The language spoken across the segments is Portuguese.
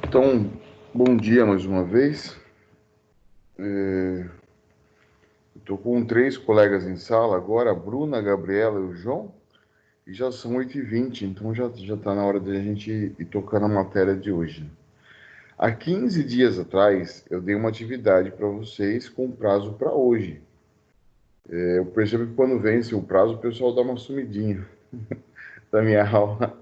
Então, bom dia mais uma vez. Estou com três colegas em sala agora, a Bruna, a Gabriela e o João, e já são 8h20, então já está na hora de a gente ir tocando a matéria de hoje. Há 15 dias atrás, eu dei uma atividade para vocês com prazo para hoje. Eu percebo que quando vence o prazo, o pessoal dá uma sumidinha da minha aula.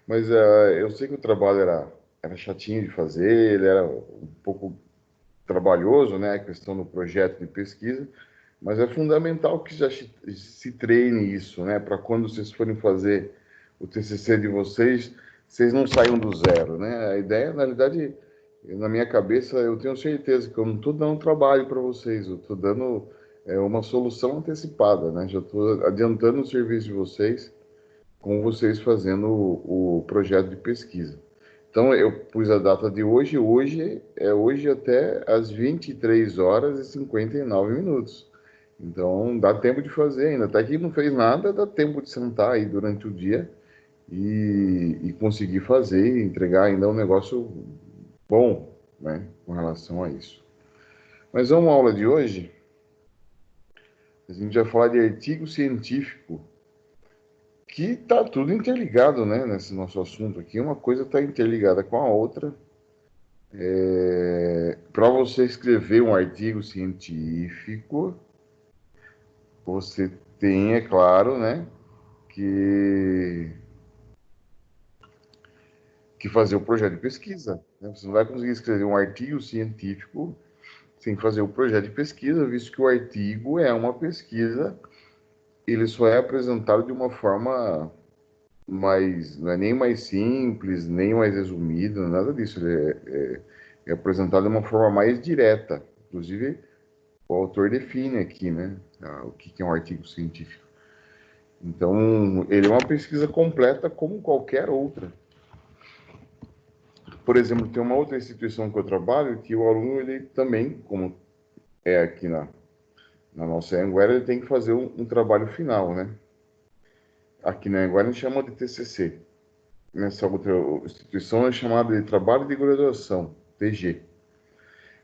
Mas eu sei que o trabalho era chatinho de fazer, ele era um pouco trabalhoso, né, a questão do projeto de pesquisa, mas é fundamental que já se treine isso, né, para quando vocês forem fazer o TCC de vocês, vocês não saiam do zero, né? A ideia, na realidade, na minha cabeça, eu tenho certeza que eu não estou dando trabalho para vocês, eu estou dando uma solução antecipada, né? Já estou adiantando o serviço de vocês com vocês fazendo o projeto de pesquisa. Então, eu pus a data de hoje. Hoje é hoje até às 23h59. Então, dá tempo de fazer ainda. Até que não fez nada, dá tempo de sentar aí durante o dia e conseguir fazer e entregar ainda um negócio bom, né, com relação a isso. Mas vamos à aula de hoje. A gente vai falar de artigo científico, que está tudo interligado, né, nesse nosso assunto aqui. Uma coisa está interligada com a outra. Para você escrever um artigo científico, você tem, é claro, né, que, que fazer o projeto de pesquisa, né? Você não vai conseguir escrever um artigo científico sem fazer o projeto de pesquisa, visto que o artigo é uma pesquisa, ele só é apresentado de uma forma mais, não é nem mais simples, nem mais resumida, nada disso. Ele é apresentado de uma forma mais direta. Inclusive, o autor define aqui, né, o que é um artigo científico. Então, ele é uma pesquisa completa como qualquer outra. Por exemplo, tem uma outra instituição que eu trabalho que o aluno, ele também, como é aqui na nossa Anguera, ele tem que fazer um trabalho final, né? Aqui na Anguera a gente chama de TCC. Nessa outra instituição é chamada de trabalho de graduação, TG.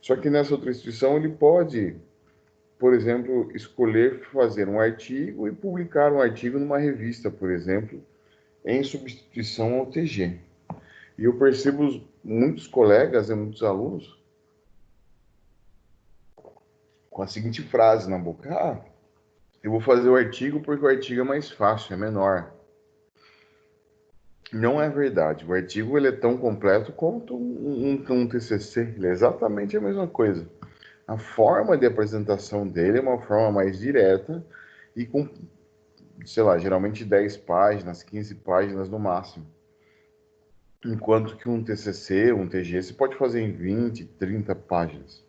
Só que nessa outra instituição ele pode, por exemplo, escolher fazer um artigo e publicar um artigo numa revista, por exemplo, em substituição ao TG. E eu percebo muitos colegas e muitos alunos com a seguinte frase na boca: eu vou fazer o artigo porque o artigo é mais fácil, é menor. Não é verdade. O artigo ele é tão completo quanto um TCC. Ele é exatamente a mesma coisa. A forma de apresentação dele é uma forma mais direta e com, sei lá, geralmente 10 páginas, 15 páginas no máximo. Enquanto que um TCC, um TG, você pode fazer em 20, 30 páginas.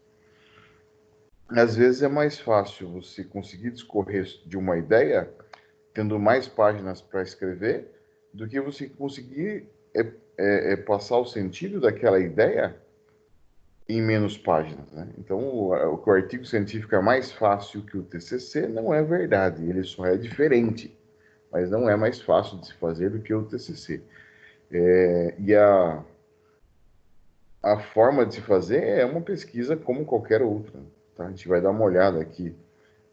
Às vezes é mais fácil você conseguir discorrer de uma ideia, tendo mais páginas para escrever, do que você conseguir passar o sentido daquela ideia em menos páginas, né? Então, o artigo científico é mais fácil que o TCC não é verdade, ele só é diferente, mas não é mais fácil de se fazer do que o TCC. E a forma de se fazer é uma pesquisa como qualquer outra, tá? A gente vai dar uma olhada aqui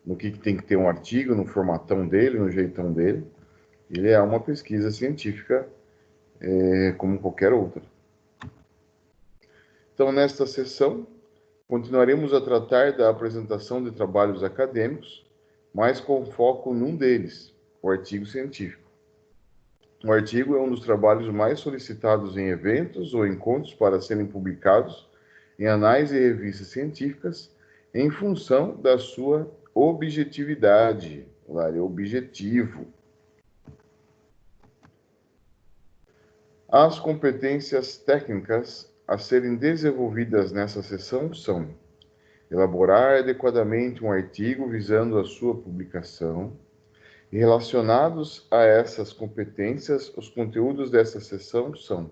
no que tem que ter um artigo, no formatão dele, no jeitão dele. Ele é uma pesquisa científica como qualquer outra. Então, nesta sessão, continuaremos a tratar da apresentação de trabalhos acadêmicos, mas com foco num deles, o artigo científico. O artigo é um dos trabalhos mais solicitados em eventos ou encontros para serem publicados em anais e revistas científicas em função da sua objetividade, objetivo. As competências técnicas a serem desenvolvidas nessa sessão são: elaborar adequadamente um artigo visando a sua publicação. E relacionados a essas competências, os conteúdos dessa sessão são: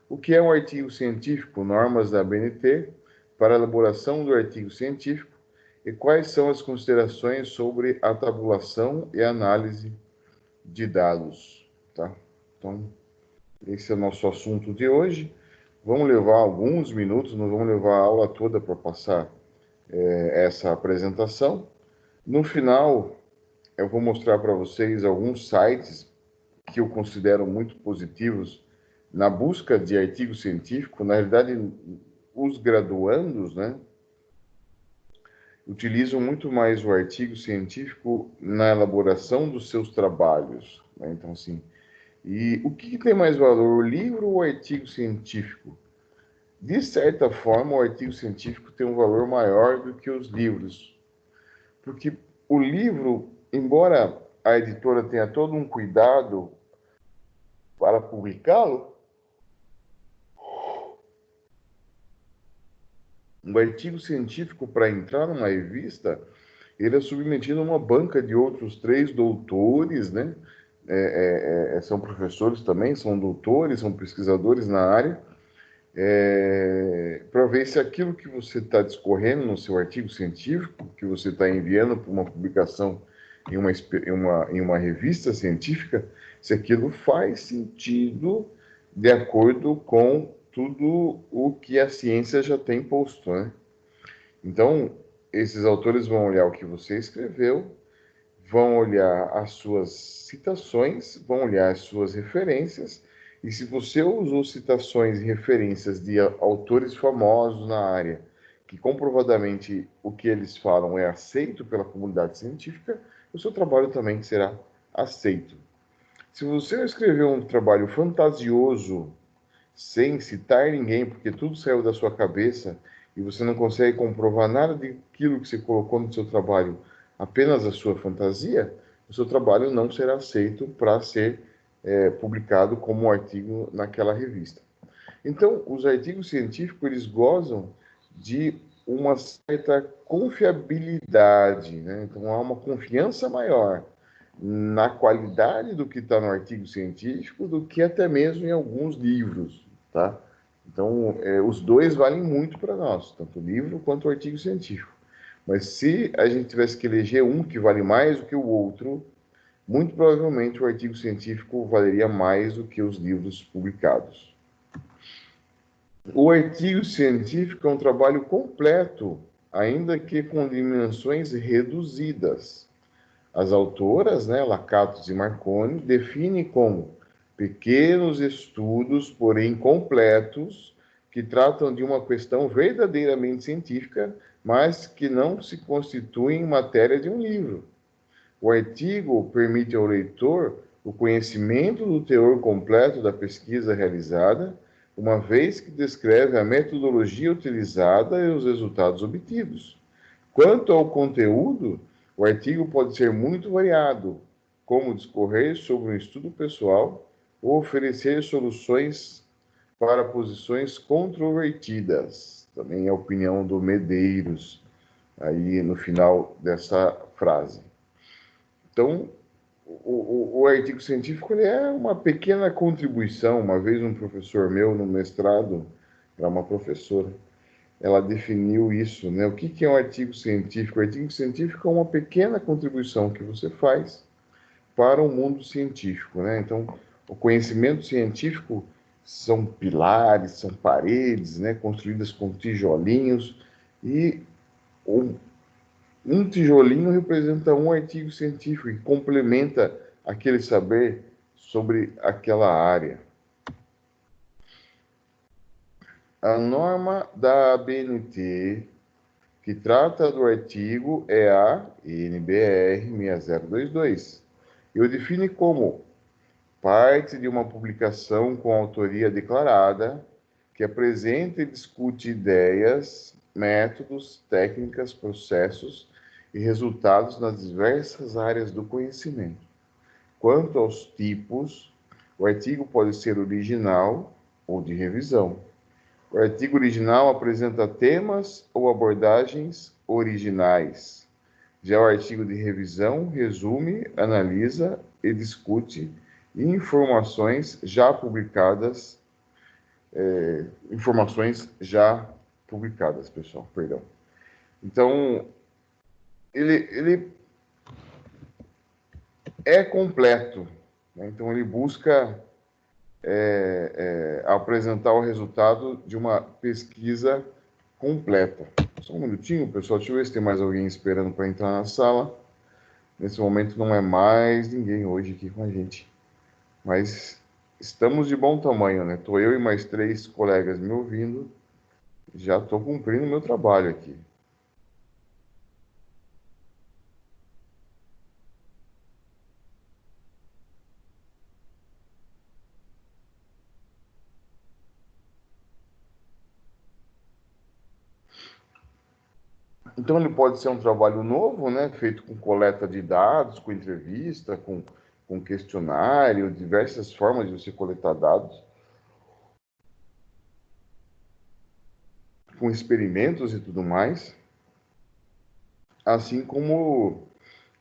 o que é um artigo científico, normas da ABNT para a elaboração do artigo científico e quais são as considerações sobre a tabulação e análise de dados, tá? Então, esse é o nosso assunto de hoje. Vamos levar alguns minutos, não vamos levar a aula toda para passar essa apresentação. No final, eu vou mostrar para vocês alguns sites que eu considero muito positivos na busca de artigo científico. Na realidade, os graduandos, né, utilizam muito mais o artigo científico na elaboração dos seus trabalhos, né? Então, assim, e o que tem mais valor, o livro ou o artigo científico? De certa forma, o artigo científico tem um valor maior do que os livros, porque o livro, embora a editora tenha todo um cuidado para publicá-lo, um artigo científico, para entrar numa revista, ele é submetido a uma banca de outros 3 doutores, né? São professores também, são doutores, são pesquisadores na área, para ver se aquilo que você está discorrendo no seu artigo científico, que você está enviando para uma publicação em uma revista científica, se aquilo faz sentido de acordo com tudo o que a ciência já tem posto, né? Então, esses autores vão olhar o que você escreveu, vão olhar as suas citações, vão olhar as suas referências, e se você usou citações e referências de autores famosos na área, que comprovadamente o que eles falam é aceito pela comunidade científica, o seu trabalho também será aceito. Se você escreveu um trabalho fantasioso, sem citar ninguém, porque tudo saiu da sua cabeça e você não consegue comprovar nada daquilo que você colocou no seu trabalho, apenas a sua fantasia, o seu trabalho não será aceito para ser publicado como um artigo naquela revista. Então, os artigos científicos, eles gozam de uma certa confiabilidade, né? Então, há uma confiança maior na qualidade do que está no artigo científico do que até mesmo em alguns livros, tá? Então, os dois valem muito para nós, tanto o livro quanto o artigo científico. Mas se a gente tivesse que eleger um que vale mais do que o outro, muito provavelmente o artigo científico valeria mais do que os livros publicados. O artigo científico é um trabalho completo, ainda que com dimensões reduzidas. As autoras, né, Lakatos e Marconi, definem como pequenos estudos, porém completos, que tratam de uma questão verdadeiramente científica, mas que não se constituem matéria de um livro. O artigo permite ao leitor o conhecimento do teor completo da pesquisa realizada, uma vez que descreve a metodologia utilizada e os resultados obtidos. Quanto ao conteúdo, o artigo pode ser muito variado, como discorrer sobre um estudo pessoal ou oferecer soluções para posições controvertidas. Também é a opinião do Medeiros, aí no final dessa frase. Então, o artigo científico ele é uma pequena contribuição. Uma vez um professor meu no mestrado, era uma professora, ela definiu isso, né? O que é um artigo científico? O artigo científico é uma pequena contribuição que você faz para o mundo científico, né? Então, o conhecimento científico são pilares, são paredes, né? Construídas com tijolinhos e um tijolinho representa um artigo científico que complementa aquele saber sobre aquela área. A norma da ABNT que trata do artigo é a NBR 6022. Eu define como parte de uma publicação com autoria declarada que apresenta e discute ideias, métodos, técnicas, processos e resultados nas diversas áreas do conhecimento. Quanto aos tipos, o artigo pode ser original ou de revisão. O artigo original apresenta temas ou abordagens originais. Já o artigo de revisão resume, analisa e discute informações já publicadas, pessoal, perdão. Então, ele é completo, né? Então, ele busca apresentar o resultado de uma pesquisa completa. Só um minutinho, pessoal, deixa eu ver se tem mais alguém esperando para entrar na sala. Nesse momento não é mais ninguém hoje aqui com a gente. Mas estamos de bom tamanho, né? Estou eu e mais 3 colegas me ouvindo. Já estou cumprindo o meu trabalho aqui. Então, ele pode ser um trabalho novo, né? Feito com coleta de dados, com entrevista, com questionário, diversas formas de você coletar dados, com experimentos e tudo mais. Assim como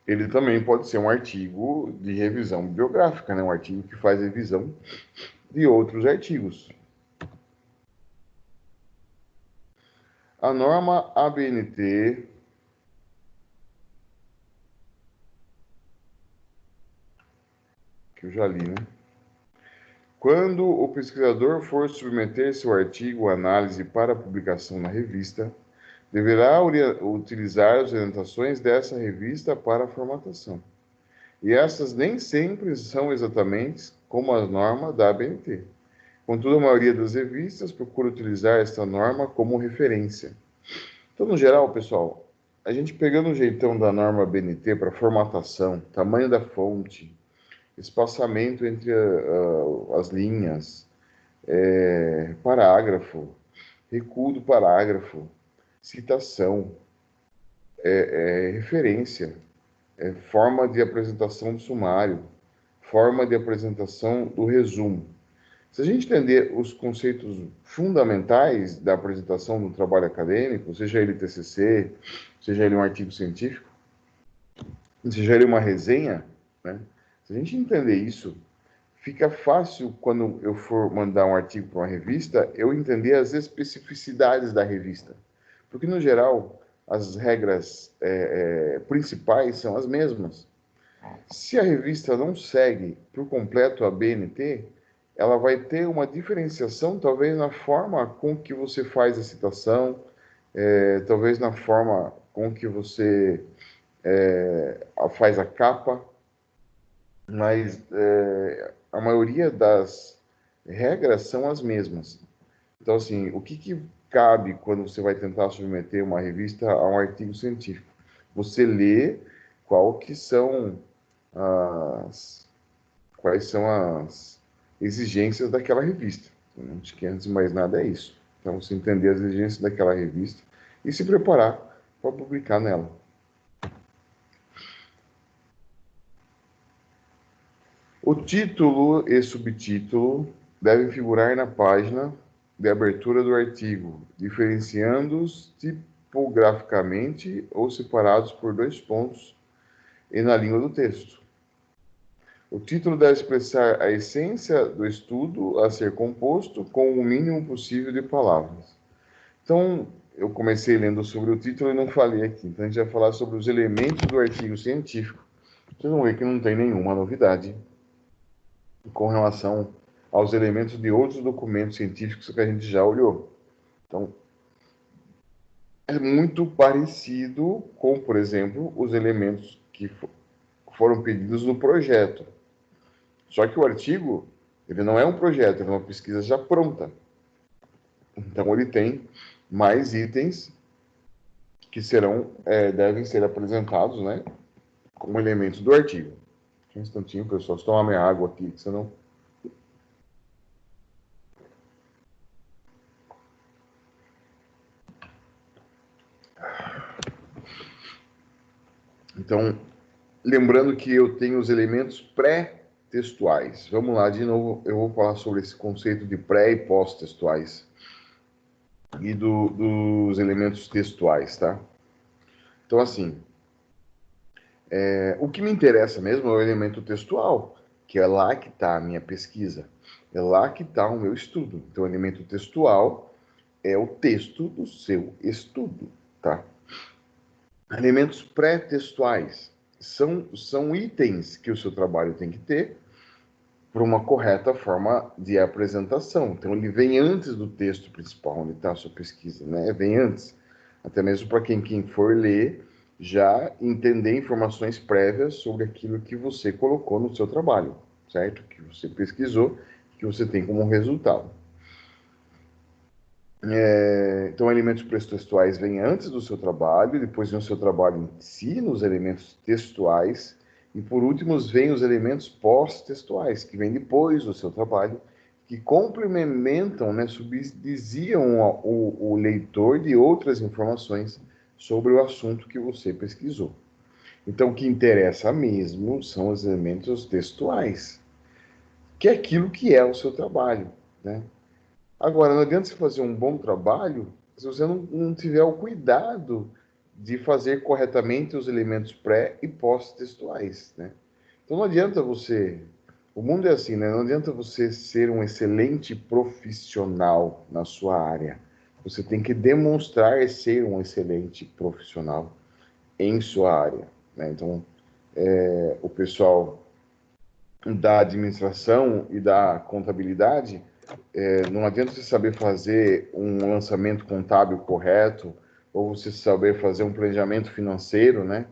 ele também pode ser um artigo de revisão bibliográfica, né? Um artigo que faz revisão de outros artigos. A norma ABNT, que eu já li, né? Quando o pesquisador for submeter seu artigo à análise para publicação na revista, deverá utilizar as orientações dessa revista para a formatação. E essas nem sempre são exatamente como as normas da ABNT. Contudo, a maioria das revistas procura utilizar esta norma como referência. Então, no geral, pessoal, a gente pegando o jeitão da norma ABNT para formatação, tamanho da fonte, espaçamento entre as linhas, parágrafo, recuo do parágrafo, citação, referência, forma de apresentação do sumário, forma de apresentação do resumo. Se a gente entender os conceitos fundamentais da apresentação do trabalho acadêmico, seja ele TCC, seja ele um artigo científico, seja ele uma resenha, né? Se a gente entender isso, fica fácil, quando eu for mandar um artigo para uma revista, eu entender as especificidades da revista. Porque, no geral, as regras principais são as mesmas. Se a revista não segue por completo a BNT, ela vai ter uma diferenciação, talvez na forma com que você faz a citação, talvez na forma com que você faz a capa, mas a maioria das regras são as mesmas. Então, assim, o que cabe quando você vai tentar submeter uma revista a um artigo científico? Você lê qual que são as, quais são as exigências daquela revista. Então, acho que antes de mais nada é isso. Então, você entender as exigências daquela revista e se preparar para publicar nela. O título e subtítulo devem figurar na página de abertura do artigo, diferenciando-os tipograficamente ou separados por 2 pontos e na língua do texto. O título deve expressar a essência do estudo a ser composto com o mínimo possível de palavras. Então, eu comecei lendo sobre o título e não falei aqui. Então, a gente vai falar sobre os elementos do artigo científico. Vocês vão ver que não tem nenhuma novidade com relação aos elementos de outros documentos científicos que a gente já olhou. Então, é muito parecido com, por exemplo, os elementos que foram pedidos no projeto. Só que o artigo, ele não é um projeto, ele é uma pesquisa já pronta. Então, ele tem mais itens que devem ser apresentados, né, como elementos do artigo. Um instantinho, pessoal, só tomar minha água aqui, senão... Então, lembrando que eu tenho os elementos pré-textuais. Vamos lá, de novo, eu vou falar sobre esse conceito de pré e pós-textuais e dos elementos textuais, tá? Então, assim, o que me interessa mesmo é o elemento textual, que é lá que está a minha pesquisa, é lá que está o meu estudo. Então, o elemento textual é o texto do seu estudo, tá? Elementos pré-textuais são itens que o seu trabalho tem que ter para uma correta forma de apresentação. Então, ele vem antes do texto principal, onde está a sua pesquisa, né? Vem antes. Até mesmo para quem for ler, já entender informações prévias sobre aquilo que você colocou no seu trabalho, certo? Que você pesquisou, que você tem como resultado. Então, elementos pretextuais vêm antes do seu trabalho, depois vem o seu trabalho em si, nos elementos textuais, e por último vêm os elementos pós-textuais, que vêm depois do seu trabalho, que complementam, né, subsidiam o leitor de outras informações sobre o assunto que você pesquisou. Então, o que interessa mesmo são os elementos textuais, que é aquilo que é o seu trabalho, né? Agora, não adianta você fazer um bom trabalho se você não tiver o cuidado de fazer corretamente os elementos pré e pós-textuais, né? Então não adianta você. O mundo é assim, né? Não adianta você ser um excelente profissional na sua área. Você tem que demonstrar ser um excelente profissional em sua área, né? Então, o pessoal da administração e da contabilidade, não adianta você saber fazer um lançamento contábil correto, ou você saber fazer um planejamento financeiro, né?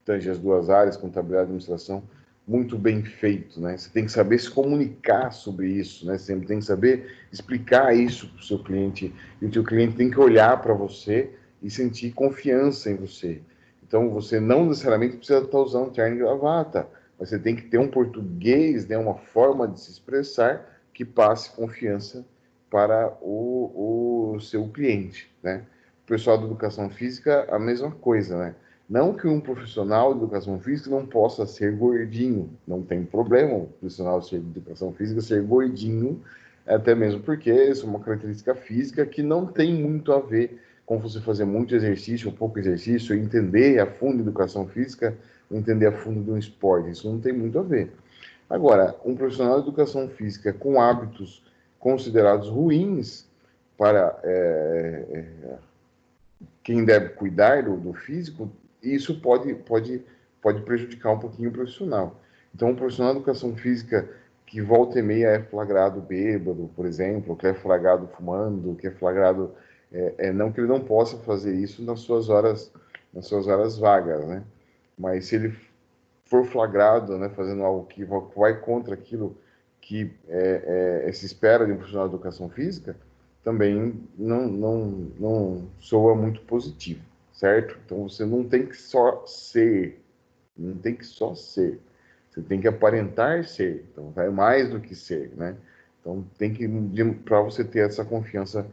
Tange as duas áreas, contabilidade e administração, muito bem feito, né? Você tem que saber se comunicar sobre isso, né? Você tem que saber explicar isso para o seu cliente, e o seu cliente tem que olhar para você e sentir confiança em você. Então, você não necessariamente precisa estar usando terno e gravata, mas você tem que ter um português, né? Uma forma de se expressar que passe confiança para o seu cliente, né? O pessoal da educação física, a mesma coisa, né? Não que um profissional de educação física não possa ser gordinho, não tem problema um profissional de educação física ser gordinho, até mesmo porque isso é uma característica física que não tem muito a ver com você fazer muito exercício ou pouco exercício, entender a fundo educação física, entender a fundo de um esporte, isso não tem muito a ver. Agora, um profissional de educação física com hábitos considerados ruins para quem deve cuidar do físico, isso pode prejudicar um pouquinho o profissional. Então, um profissional de educação física que volta e meia é flagrado bêbado, por exemplo, que é flagrado fumando, que é flagrado, não que ele não possa fazer isso nas suas horas vagas, né? Mas se ele for flagrado, né, fazendo algo que vai contra aquilo que se espera de um profissional de educação física, também não soa muito positivo, certo? Então você não tem que só ser, não tem que só ser, você tem que aparentar ser, então vai mais do que ser, né? Então tem que, para você ter essa confiança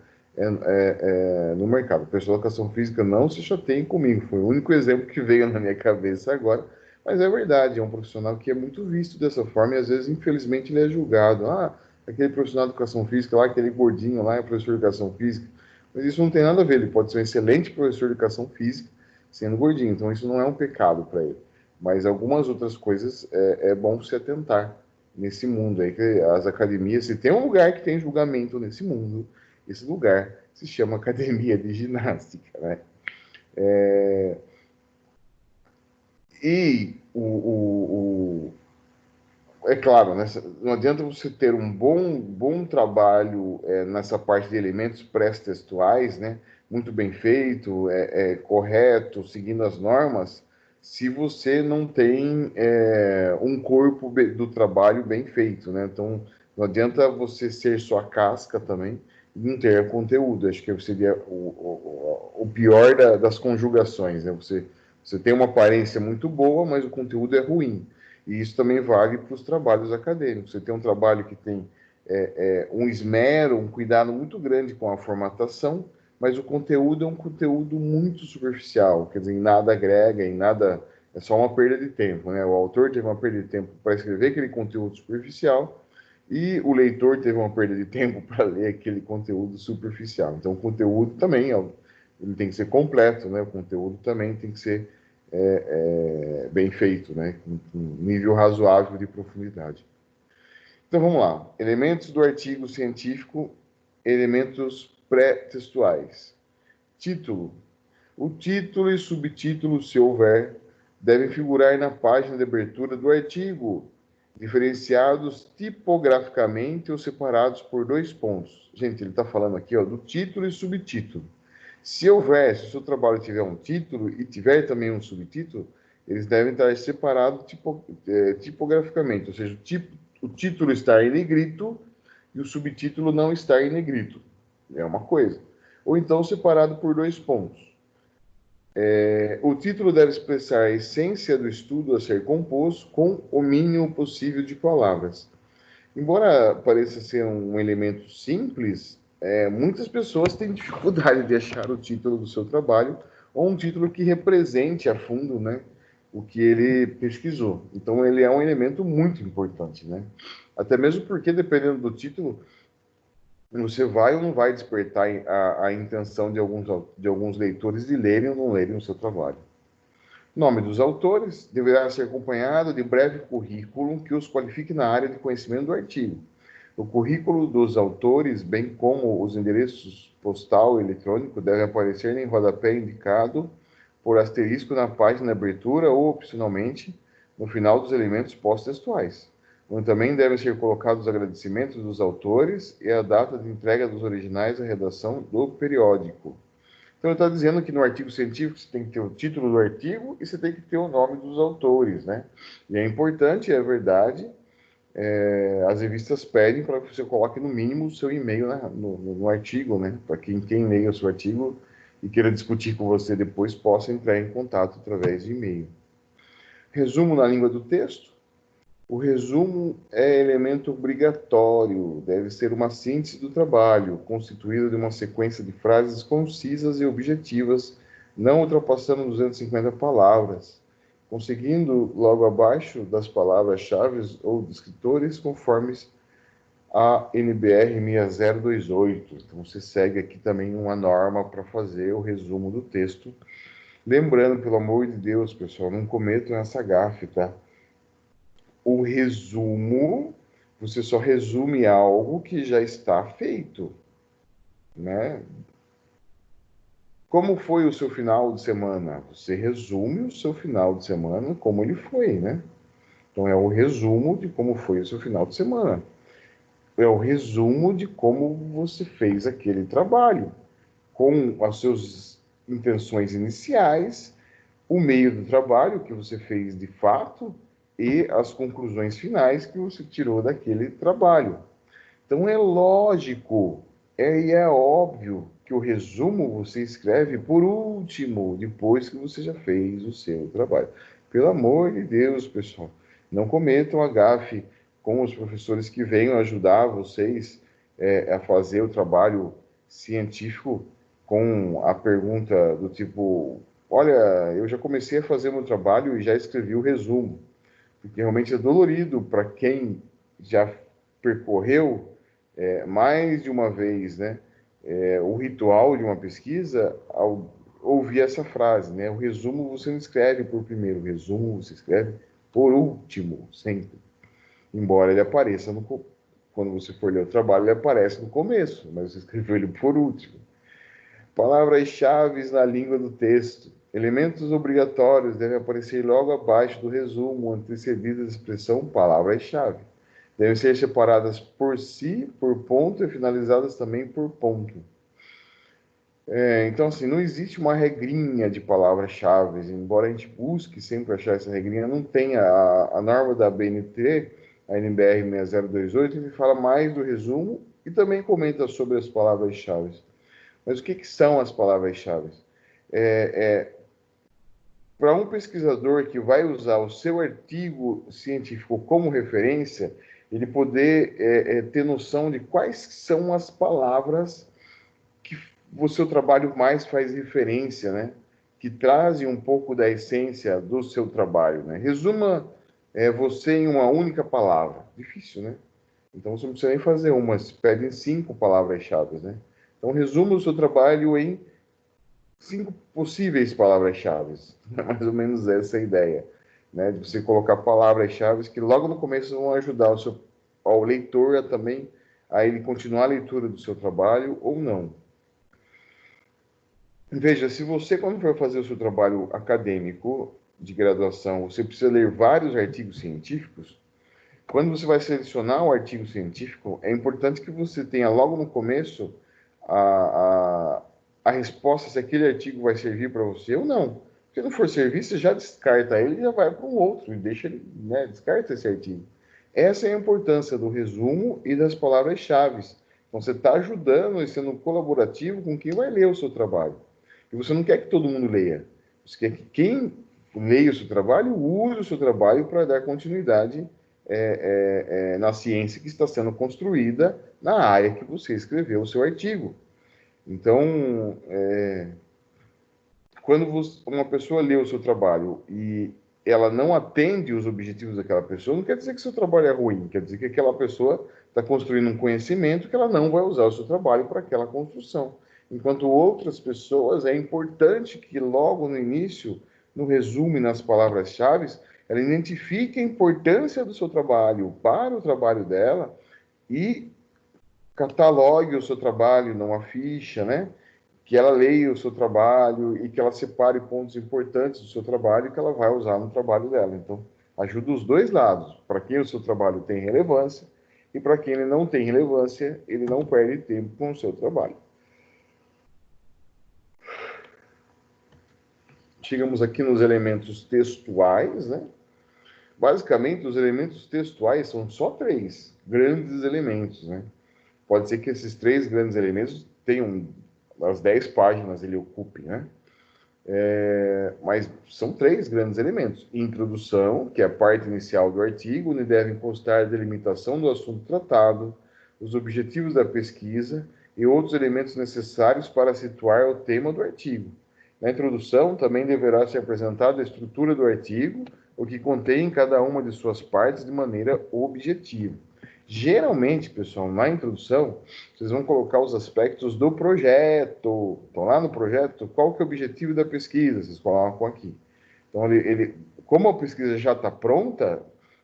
no mercado. O pessoal da educação física não se chateiem comigo, foi o único exemplo que veio na minha cabeça agora, mas é verdade, é um profissional que é muito visto dessa forma e às vezes, infelizmente, ele é julgado. Ah, aquele profissional de educação física lá, aquele gordinho lá é professor de educação física. Mas isso não tem nada a ver, ele pode ser um excelente professor de educação física sendo gordinho, então isso não é um pecado para ele. Mas algumas outras coisas é bom se atentar nesse mundo aí, que as academias, se tem um lugar que tem julgamento nesse mundo, esse lugar se chama academia de ginástica, né? E é claro, né, não adianta você ter um bom trabalho nessa parte de elementos pré-textuais, né, muito bem feito, correto, seguindo as normas, se você não tem um corpo do trabalho bem feito, né? Então, não adianta você ser só a casca também e não ter conteúdo. Acho que seria o pior das conjugações, né? Você tem uma aparência muito boa, mas o conteúdo é ruim. E isso também vale para os trabalhos acadêmicos. Você tem um trabalho que tem um esmero, um cuidado muito grande com a formatação, mas o conteúdo é um conteúdo muito superficial, quer dizer, em nada agrega, em nada, é só uma perda de tempo, né? O autor teve uma perda de tempo para escrever aquele conteúdo superficial e o leitor teve uma perda de tempo para ler aquele conteúdo superficial. Então, o conteúdo também ele tem que ser completo, né? O conteúdo também tem que ser bem feito, né? Com um nível razoável de profundidade. Então vamos lá. Elementos do artigo científico, elementos pré-textuais. Título. O título e subtítulo, se houver, devem figurar na página de abertura do artigo. diferenciados tipograficamente ou separados por 2 pontos. Gente, ele está falando aqui, ó, do título e subtítulo. Se o seu trabalho tiver um título e tiver também um subtítulo, eles devem estar separados tipograficamente, ou seja, o título está em negrito e o subtítulo não está em negrito. É uma coisa. Ou então separado por 2 pontos. O título deve expressar a essência do estudo a ser composto com o mínimo possível de palavras. Embora pareça ser um elemento simples, muitas pessoas têm dificuldade de achar o título do seu trabalho ou um título que represente a fundo, né, o que ele pesquisou. Então, ele é um elemento muito importante, né? Até mesmo porque, dependendo do título, você vai ou não vai despertar a intenção de alguns leitores de lerem ou não lerem o seu trabalho. Nome dos autores deverá ser acompanhado de breve currículo que os qualifique na área de conhecimento do artigo. O currículo dos autores, bem como os endereços postal e eletrônico, devem aparecer em rodapé indicado por asterisco na página de abertura ou, opcionalmente, no final dos elementos pós-textuais, onde também devem ser colocados os agradecimentos dos autores e a data de entrega dos originais à redação do periódico. Então, ele está dizendo que no artigo científico você tem que ter o título do artigo e você tem que ter o nome dos autores, né? E é importante, é verdade, as revistas pedem para que você coloque no mínimo o seu e-mail no artigo, né? Para quem leia o seu artigo e queira discutir com você depois, possa entrar em contato através de e-mail. Resumo na língua do texto. O resumo é elemento obrigatório, deve ser uma síntese do trabalho, constituída de uma sequência de frases concisas e objetivas, não ultrapassando 250 palavras, conseguindo logo abaixo das palavras-chave ou descritores conforme a NBR 6028. Então, você segue aqui também uma norma para fazer o resumo do texto. Lembrando, pelo amor de Deus, pessoal, não cometam essa gafe, tá? O resumo, você só resume algo que já está feito, né? Como foi o seu final de semana? Você resume o seu final de semana como ele foi, né? Então é o resumo de como foi o seu final de semana. É o resumo de como você fez aquele trabalho, com as suas intenções iniciais, o meio do trabalho que você fez de fato e as conclusões finais que você tirou daquele trabalho. Então é lógico, e é óbvio que o resumo você escreve por último, depois que você já fez o seu trabalho. Pelo amor de Deus, pessoal, não cometam a gafe com os professores que venham ajudar vocês a fazer o trabalho científico com a pergunta do tipo: olha, eu já comecei a fazer meu trabalho e já escrevi o resumo, porque realmente é dolorido para quem já percorreu mais de uma vez, né, o ritual de uma pesquisa ao ouvir essa frase, né? O resumo você não escreve por primeiro, o resumo você escreve por último, sempre. Embora ele apareça quando você for ler o trabalho, ele aparece no começo, mas você escreveu ele por último. Palavras-chave na língua do texto. Elementos obrigatórios devem aparecer logo abaixo do resumo, antecedidas da expressão palavras-chave. Devem ser separadas por si, por ponto, e finalizadas também por ponto. Então, assim, não existe uma regrinha de palavras-chave, embora a gente busque sempre achar essa regrinha, não tem a norma da BNT, a NBR 6028, ele fala mais do resumo e também comenta sobre as palavras-chave. Mas o que são as palavras-chave? Para um pesquisador que vai usar o seu artigo científico como referência, ele poder ter noção de quais são as palavras que o seu trabalho mais faz referência, né? Que trazem um pouco da essência do seu trabalho, né? Resuma você em uma única palavra. Difícil, né? Então você não precisa nem fazer uma, se pedem 5 palavras-chave, né? Então resuma o seu trabalho em 5 possíveis palavras-chave. É mais ou menos essa a ideia, né? De você colocar palavras-chave que logo no começo vão ajudar ao leitor a ele continuar a leitura do seu trabalho ou não. Veja, se você, quando for fazer o seu trabalho acadêmico de graduação, você precisa ler vários artigos científicos, quando você vai selecionar um artigo científico, é importante que você tenha logo no começo a, a resposta se aquele artigo vai servir para você ou não. Se não for servir, você já descarta ele e já vai para um outro e deixa ele, né, descarta esse artigo. Essa é a importância do resumo e das palavras-chave. Então, você está ajudando e sendo colaborativo com quem vai ler o seu trabalho. E você não quer que todo mundo leia. Você quer que quem leia o seu trabalho use o seu trabalho para dar continuidade na ciência que está sendo construída na área que você escreveu o seu artigo. Então, quando uma pessoa lê o seu trabalho e ela não atende os objetivos daquela pessoa, não quer dizer que seu trabalho é ruim, quer dizer que aquela pessoa está construindo um conhecimento que ela não vai usar o seu trabalho para aquela construção. Enquanto outras pessoas, é importante que logo no início, no resumo e nas palavras-chave, ela identifique a importância do seu trabalho para o trabalho dela e catalogue o seu trabalho numa ficha, né? Que ela leia o seu trabalho e que ela separe pontos importantes do seu trabalho que ela vai usar no trabalho dela. Então, ajuda os dois lados. Para quem o seu trabalho tem relevância e para quem ele não tem relevância, ele não perde tempo com o seu trabalho. Chegamos aqui nos elementos textuais, né? Basicamente, os elementos textuais são só três grandes elementos, né? Pode ser que esses três grandes elementos tenham as 10 páginas, ele ocupe, né? Mas são três grandes elementos. Introdução, que é a parte inicial do artigo, onde deve constar a delimitação do assunto tratado, os objetivos da pesquisa e outros elementos necessários para situar o tema do artigo. Na introdução, também deverá ser apresentada a estrutura do artigo, o que contém cada uma de suas partes de maneira objetiva. Geralmente, pessoal, na introdução, vocês vão colocar os aspectos do projeto. Então, lá no projeto, qual que é o objetivo da pesquisa? Vocês colocam aqui. Então, como a pesquisa já está pronta,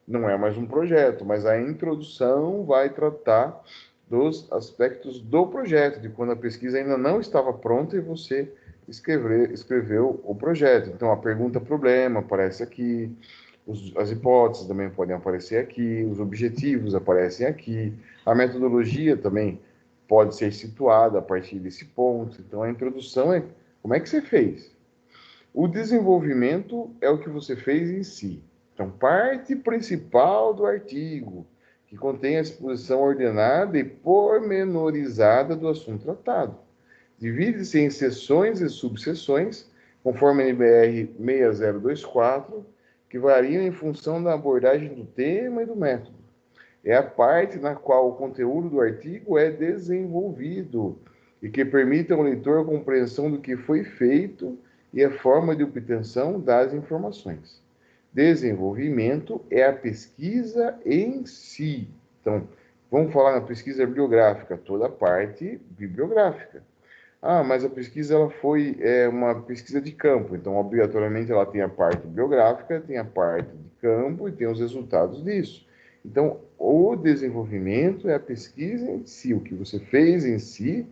não é mais um projeto, mas a introdução vai tratar dos aspectos do projeto, de quando a pesquisa ainda não estava pronta e você escreveu o projeto. Então, a pergunta-problema aparece aqui, as hipóteses também podem aparecer aqui, os objetivos aparecem aqui, a metodologia também pode ser situada a partir desse ponto. Então, a introdução é como é que você fez. O desenvolvimento é o que você fez em si. Então, parte principal do artigo, que contém a exposição ordenada e pormenorizada do assunto tratado. Divide-se em seções e subseções, conforme a NBR 6024, que variam em função da abordagem do tema e do método. É a parte na qual o conteúdo do artigo é desenvolvido e que permite ao leitor a compreensão do que foi feito e a forma de obtenção das informações. Desenvolvimento é a pesquisa em si. Então, vamos falar na pesquisa bibliográfica, toda a parte bibliográfica. Ah, mas a pesquisa ela foi uma pesquisa de campo, então obrigatoriamente ela tem a parte biográfica, tem a parte de campo e tem os resultados disso. Então, o desenvolvimento é a pesquisa em si, o que você fez em si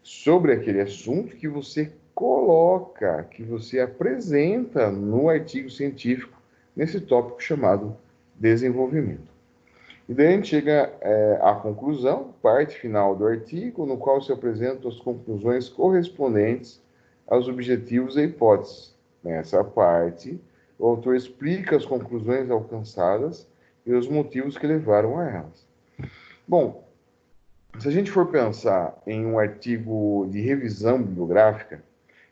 sobre aquele assunto que você coloca, que você apresenta no artigo científico, nesse tópico chamado desenvolvimento. E daí a gente chega à conclusão, parte final do artigo, no qual se apresentam as conclusões correspondentes aos objetivos e hipóteses. Nessa parte, o autor explica as conclusões alcançadas e os motivos que levaram a elas. Bom, se a gente for pensar em um artigo de revisão bibliográfica,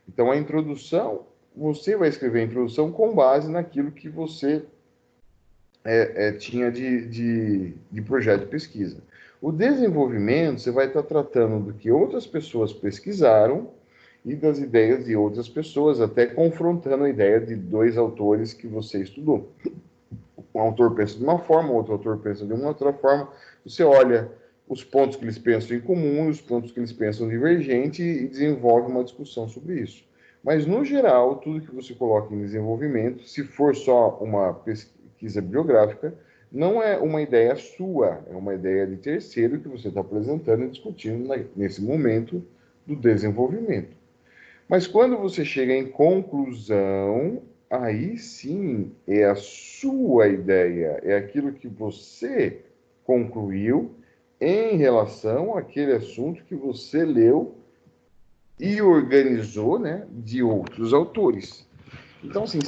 então a introdução, você vai escrever a introdução com base naquilo que você tinha de projeto de pesquisa. O desenvolvimento, você vai estar tratando do que outras pessoas pesquisaram e das ideias de outras pessoas, até confrontando a ideia de dois autores que você estudou. Um autor pensa de uma forma, outro autor pensa de uma outra forma. Você olha os pontos que eles pensam em comum, os pontos que eles pensam divergente e desenvolve uma discussão sobre isso. Mas, no geral, tudo que você coloca em desenvolvimento, se for só uma pesquisa bibliográfica, não é uma ideia sua, é uma ideia de terceiro que você está apresentando e discutindo nesse momento do desenvolvimento. Mas quando você chega em conclusão, aí sim é a sua ideia, é aquilo que você concluiu em relação àquele assunto que você leu e organizou, né, de outros autores. Então, assim,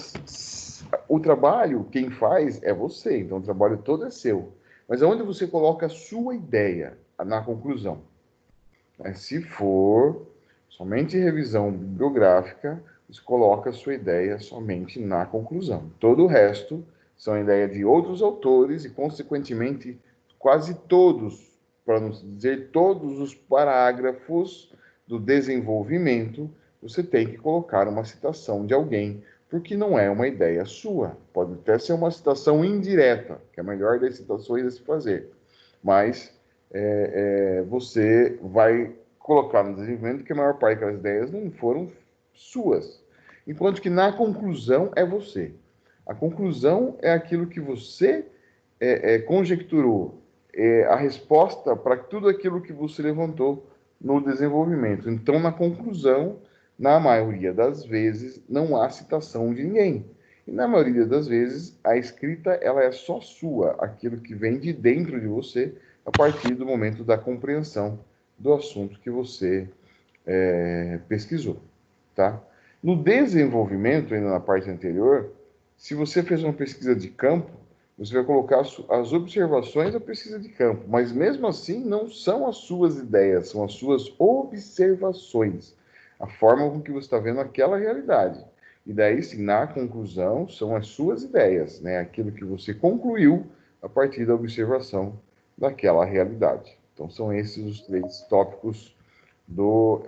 o trabalho, quem faz é você, então o trabalho todo é seu. Mas aonde você coloca a sua ideia na conclusão? Se for somente revisão bibliográfica, você coloca a sua ideia somente na conclusão. Todo o resto são ideia de outros autores e, consequentemente, quase todos, para não dizer todos os parágrafos do desenvolvimento, você tem que colocar uma citação de alguém, porque não é uma ideia sua. Pode até ser uma citação indireta, que é a melhor das citações a se fazer, mas você vai colocar no desenvolvimento que a maior parte das ideias não foram suas. Enquanto que na conclusão é você. A conclusão é aquilo que você conjecturou, a resposta para tudo aquilo que você levantou no desenvolvimento. Então, na conclusão, na maioria das vezes, não há citação de ninguém. E na maioria das vezes, a escrita ela é só sua, aquilo que vem de dentro de você, a partir do momento da compreensão do assunto que você pesquisou, tá? No desenvolvimento, ainda na parte anterior, se você fez uma pesquisa de campo, você vai colocar as observações da pesquisa de campo, mas mesmo assim não são as suas ideias, são as suas observações, a forma com que você está vendo aquela realidade. E daí, sim, na conclusão, são as suas ideias, né? Aquilo que você concluiu a partir da observação daquela realidade. Então, são esses os três tópicos do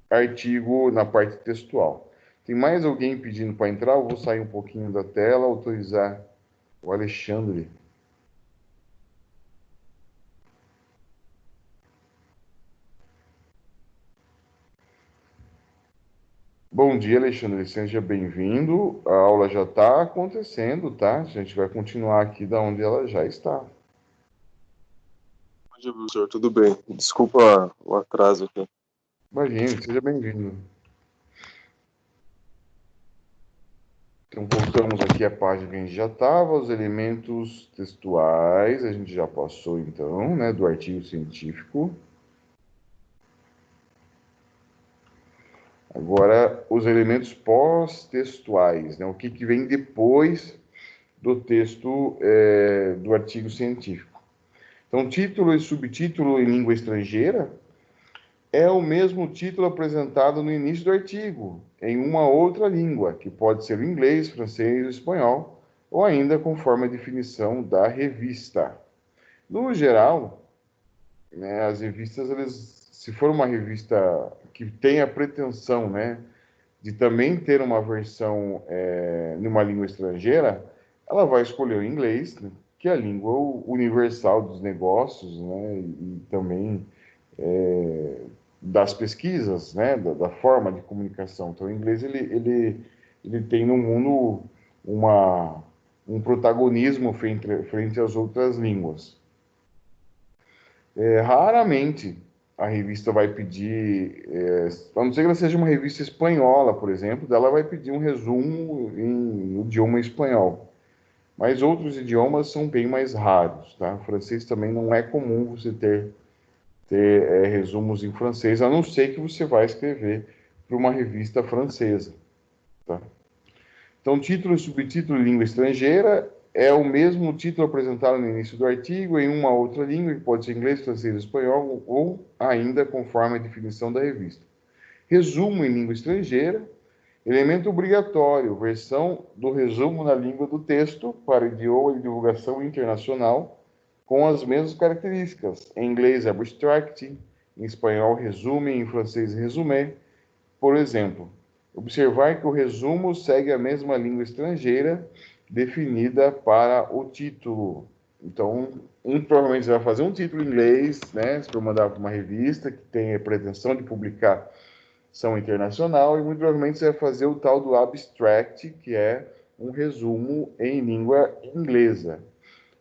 artigo na parte textual. Tem mais alguém pedindo para entrar? Eu vou sair um pouquinho da tela, autorizar o Alexandre. Bom dia, Alexandre. Seja bem-vindo. A aula já está acontecendo, tá? A gente vai continuar aqui da onde ela já está. Bom dia, professor. Tudo bem? Desculpa o atraso aqui. Imagine, seja bem-vindo. Então, voltamos aqui à página que a gente já estava, os elementos textuais, a gente já passou, então, né, do artigo científico. Agora, os elementos pós-textuais, né? O que vem depois do texto do artigo científico. Então, título e subtítulo em língua estrangeira é o mesmo título apresentado no início do artigo, em uma outra língua, que pode ser o inglês, francês ou espanhol, ou ainda conforme a definição da revista. No geral, né, as revistas, se for uma revista que tem a pretensão, né, de também ter uma versão numa língua estrangeira, ela vai escolher o inglês, né, que é a língua universal dos negócios, né, e também das pesquisas, né, da forma de comunicação. Então, o inglês ele tem no mundo um protagonismo frente às outras línguas. Raramente a revista vai pedir, a não ser que ela seja uma revista espanhola, por exemplo, dela vai pedir um resumo no idioma espanhol. Mas outros idiomas são bem mais raros, tá? O francês também não é comum você ter resumos em francês, a não ser que você vai escrever para uma revista francesa, tá? Então, título e subtítulo em língua estrangeira é o mesmo título apresentado no início do artigo em uma outra língua, que pode ser inglês, francês, espanhol, ou ainda conforme a definição da revista. Resumo em língua estrangeira, elemento obrigatório, versão do resumo na língua do texto para idioma e divulgação internacional, com as mesmas características. Em inglês, abstract, em espanhol, resume, em francês, résumé. Por exemplo, observar que o resumo segue a mesma língua estrangeira definida para o título. Então, provavelmente vai fazer um título em inglês, né? Se for mandar para uma revista que tem a pretensão de publicação internacional, e muito provavelmente você vai fazer o tal do abstract, que é um resumo em língua inglesa.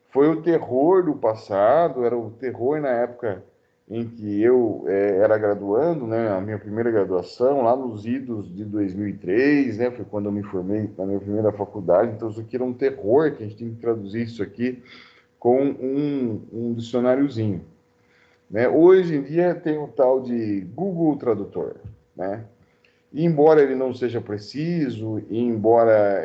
Foi o terror do passado, era o terror na época em que eu era graduando, né, a minha primeira graduação, lá nos idos de 2003, né, foi quando eu me formei na minha primeira faculdade, então isso aqui era um terror, que a gente tem que traduzir isso aqui com um dicionáriozinho, né? Hoje em dia tem o tal de Google Tradutor, né? E embora ele não seja preciso, e embora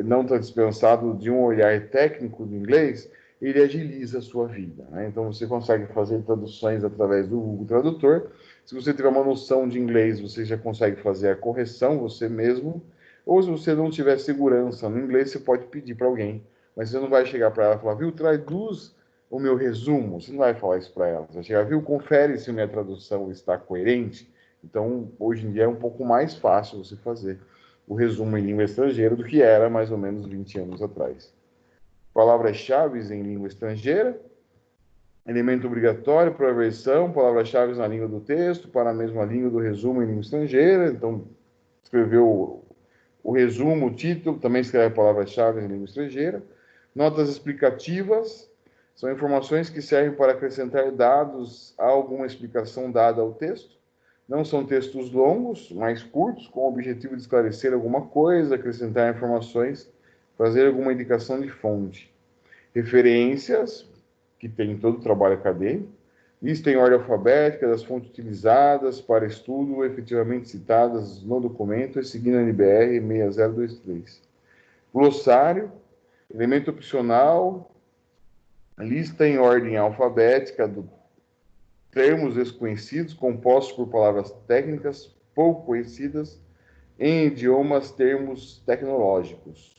não está dispensado de um olhar técnico do inglês, ele agiliza a sua vida, né? Então você consegue fazer traduções através do Google Tradutor. Se você tiver uma noção de inglês, você já consegue fazer a correção você mesmo. Ou se você não tiver segurança no inglês, você pode pedir para alguém. Mas você não vai chegar para ela e falar, viu, traduz o meu resumo. Você não vai falar isso para ela. Você vai chegar, viu, confere se a minha tradução está coerente. Então, hoje em dia é um pouco mais fácil você fazer o resumo em língua estrangeira do que era mais ou menos 20 anos atrás. Palavras-chave em língua estrangeira, elemento obrigatório para a versão, palavras-chave na língua do texto, para a mesma língua do resumo em língua estrangeira. Então, escreveu o resumo, o título, também escreve palavras-chave em língua estrangeira. Notas explicativas, são informações que servem para acrescentar dados a alguma explicação dada ao texto. Não são textos longos, mais curtos, com o objetivo de esclarecer alguma coisa, acrescentar informações, fazer alguma indicação de fonte. Referências, que tem todo o trabalho acadêmico. Lista em ordem alfabética das fontes utilizadas para estudo efetivamente citadas no documento, seguindo a NBR 6023. Glossário, elemento opcional, lista em ordem alfabética do termos desconhecidos, compostos por palavras técnicas pouco conhecidas, em idiomas, termos tecnológicos.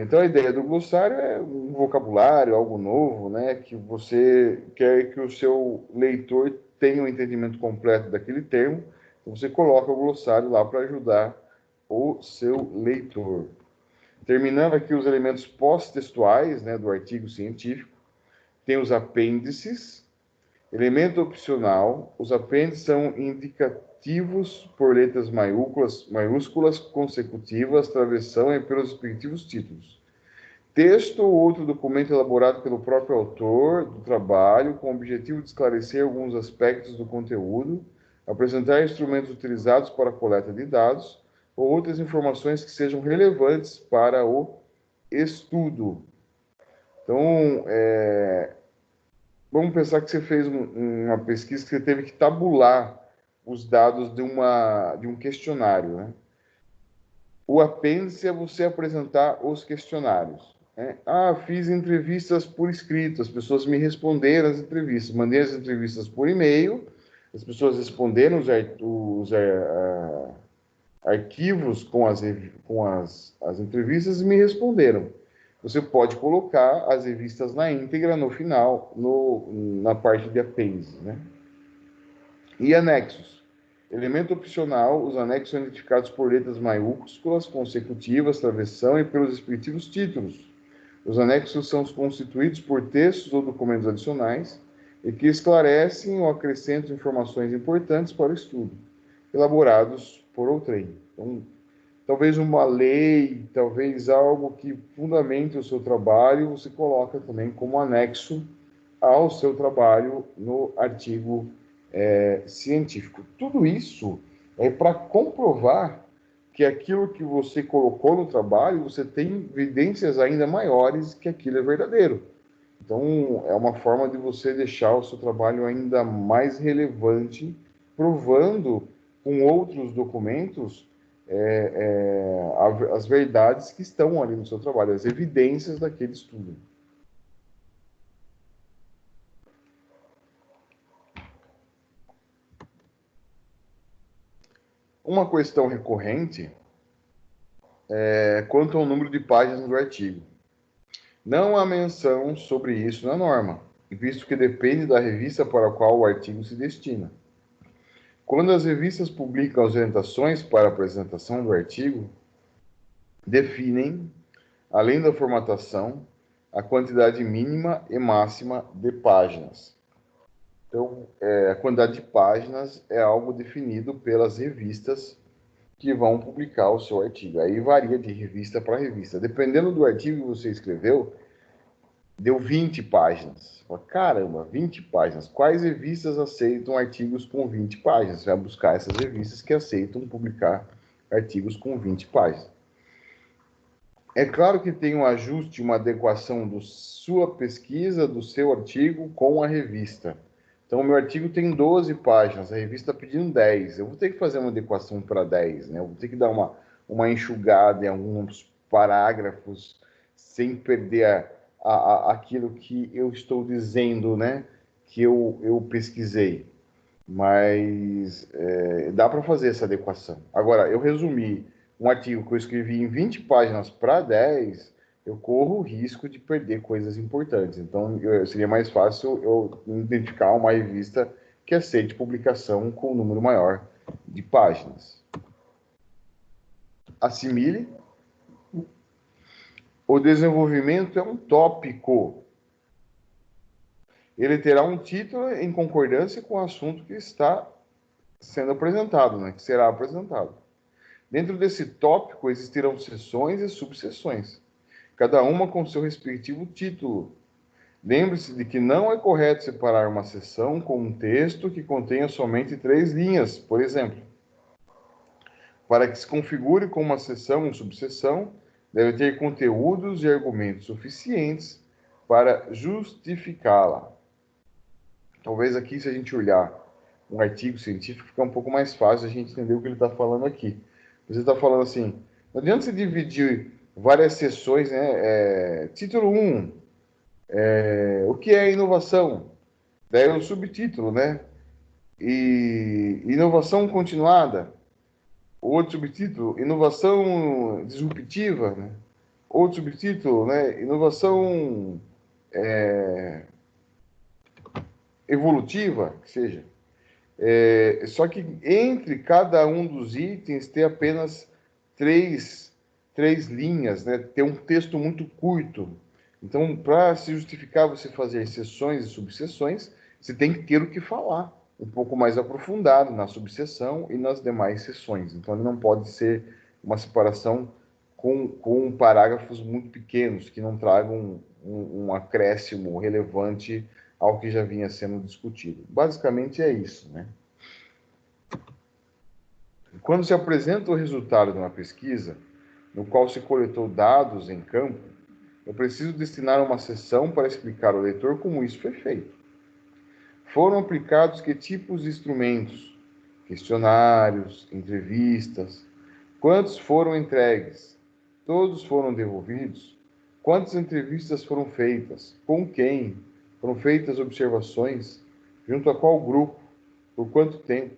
Então, a ideia do glossário é um vocabulário, algo novo, né, que você quer que o seu leitor tenha um entendimento completo daquele termo, então você coloca o glossário lá para ajudar o seu leitor. Terminando aqui os elementos pós-textuais, né, do artigo científico, tem os apêndices. Elemento opcional, os apêndices são indicativos por letras maiúsculas consecutivas, travessão e pelos respectivos títulos. Texto ou outro documento elaborado pelo próprio autor do trabalho, com o objetivo de esclarecer alguns aspectos do conteúdo, apresentar instrumentos utilizados para a coleta de dados ou outras informações que sejam relevantes para o estudo. Então, vamos pensar que você fez uma pesquisa que você teve que tabular os dados de um questionário, né? O apêndice é você apresentar os questionários, né? Ah, fiz entrevistas por escrito, as pessoas me responderam as entrevistas, mandei as entrevistas por e-mail, as pessoas responderam os arquivos com as entrevistas e me responderam. Você pode colocar as revistas na íntegra no final, na parte de apêndice, né? E anexos. Elemento opcional, os anexos são identificados por letras maiúsculas, consecutivas, travessão e pelos respectivos títulos. Os anexos são constituídos por textos ou documentos adicionais e que esclarecem ou acrescentam informações importantes para o estudo, elaborados por outrem. Então, talvez uma lei, talvez algo que fundamente o seu trabalho, você coloca também como anexo ao seu trabalho no artigo científico. Tudo isso é para comprovar que aquilo que você colocou no trabalho, você tem evidências ainda maiores que aquilo é verdadeiro. Então, é uma forma de você deixar o seu trabalho ainda mais relevante, provando com outros documentos as verdades que estão ali no seu trabalho, as evidências daquele estudo. Uma questão recorrente é quanto ao número de páginas do artigo. Não há menção sobre isso na norma, visto que depende da revista para a qual o artigo se destina. Quando as revistas publicam as orientações para a apresentação do artigo, definem, além da formatação, a quantidade mínima e máxima de páginas. Então, a quantidade de páginas é algo definido pelas revistas que vão publicar o seu artigo. Aí varia de revista para revista. Dependendo do artigo que você escreveu, Deu 20 páginas. Fala, caramba, 20 páginas. Quais revistas aceitam artigos com 20 páginas? Você vai buscar essas revistas que aceitam publicar artigos com 20 páginas. É claro que tem um ajuste, uma adequação da sua pesquisa, do seu artigo com a revista. Então, o meu artigo tem 12 páginas, a revista está pedindo 10. Eu vou ter que fazer uma adequação para 10, né? Eu vou ter que dar uma enxugada em alguns parágrafos, sem perder aquilo que eu estou dizendo, né? Que eu pesquisei. Mas dá para fazer essa adequação. Agora, eu resumi um artigo que eu escrevi em 20 páginas para 10, eu corro o risco de perder coisas importantes. Então, seria mais fácil eu identificar uma revista que aceite publicação com um número maior de páginas. Assimile. O desenvolvimento é um tópico. Ele terá um título em concordância com o assunto que está sendo apresentado, né? Que será apresentado. Dentro desse tópico existirão seções e subseções, cada uma com seu respectivo título. Lembre-se de que não é correto separar uma seção com um texto que contenha somente 3 linhas, por exemplo. Para que se configure como uma seção ou subseção, deve ter conteúdos e argumentos suficientes para justificá-la. Talvez aqui, se a gente olhar um artigo científico, fica um pouco mais fácil a gente entender o que ele está falando aqui. Você está falando assim, não adianta você dividir várias seções, né? Título 1, o que é inovação? Daí o subtítulo, né? E inovação continuada. Outro subtítulo, inovação disruptiva, né? Outro subtítulo, né? Inovação evolutiva, que seja. Só que entre cada um dos itens tem apenas três linhas, né? Tem um texto muito curto. Então, para se justificar você fazer seções e subseções, você tem que ter o que falar, um pouco mais aprofundado na subseção e nas demais seções. Então, ele não pode ser uma separação com parágrafos muito pequenos, que não tragam um acréscimo relevante ao que já vinha sendo discutido. Basicamente é isso, né? Quando se apresenta o resultado de uma pesquisa, no qual se coletou dados em campo, é preciso destinar uma seção para explicar ao leitor como isso foi feito. Foram aplicados que tipos de instrumentos? Questionários, entrevistas. Quantos foram entregues? Todos foram devolvidos? Quantas entrevistas foram feitas? Com quem? Foram feitas observações? Junto a qual grupo? Por quanto tempo?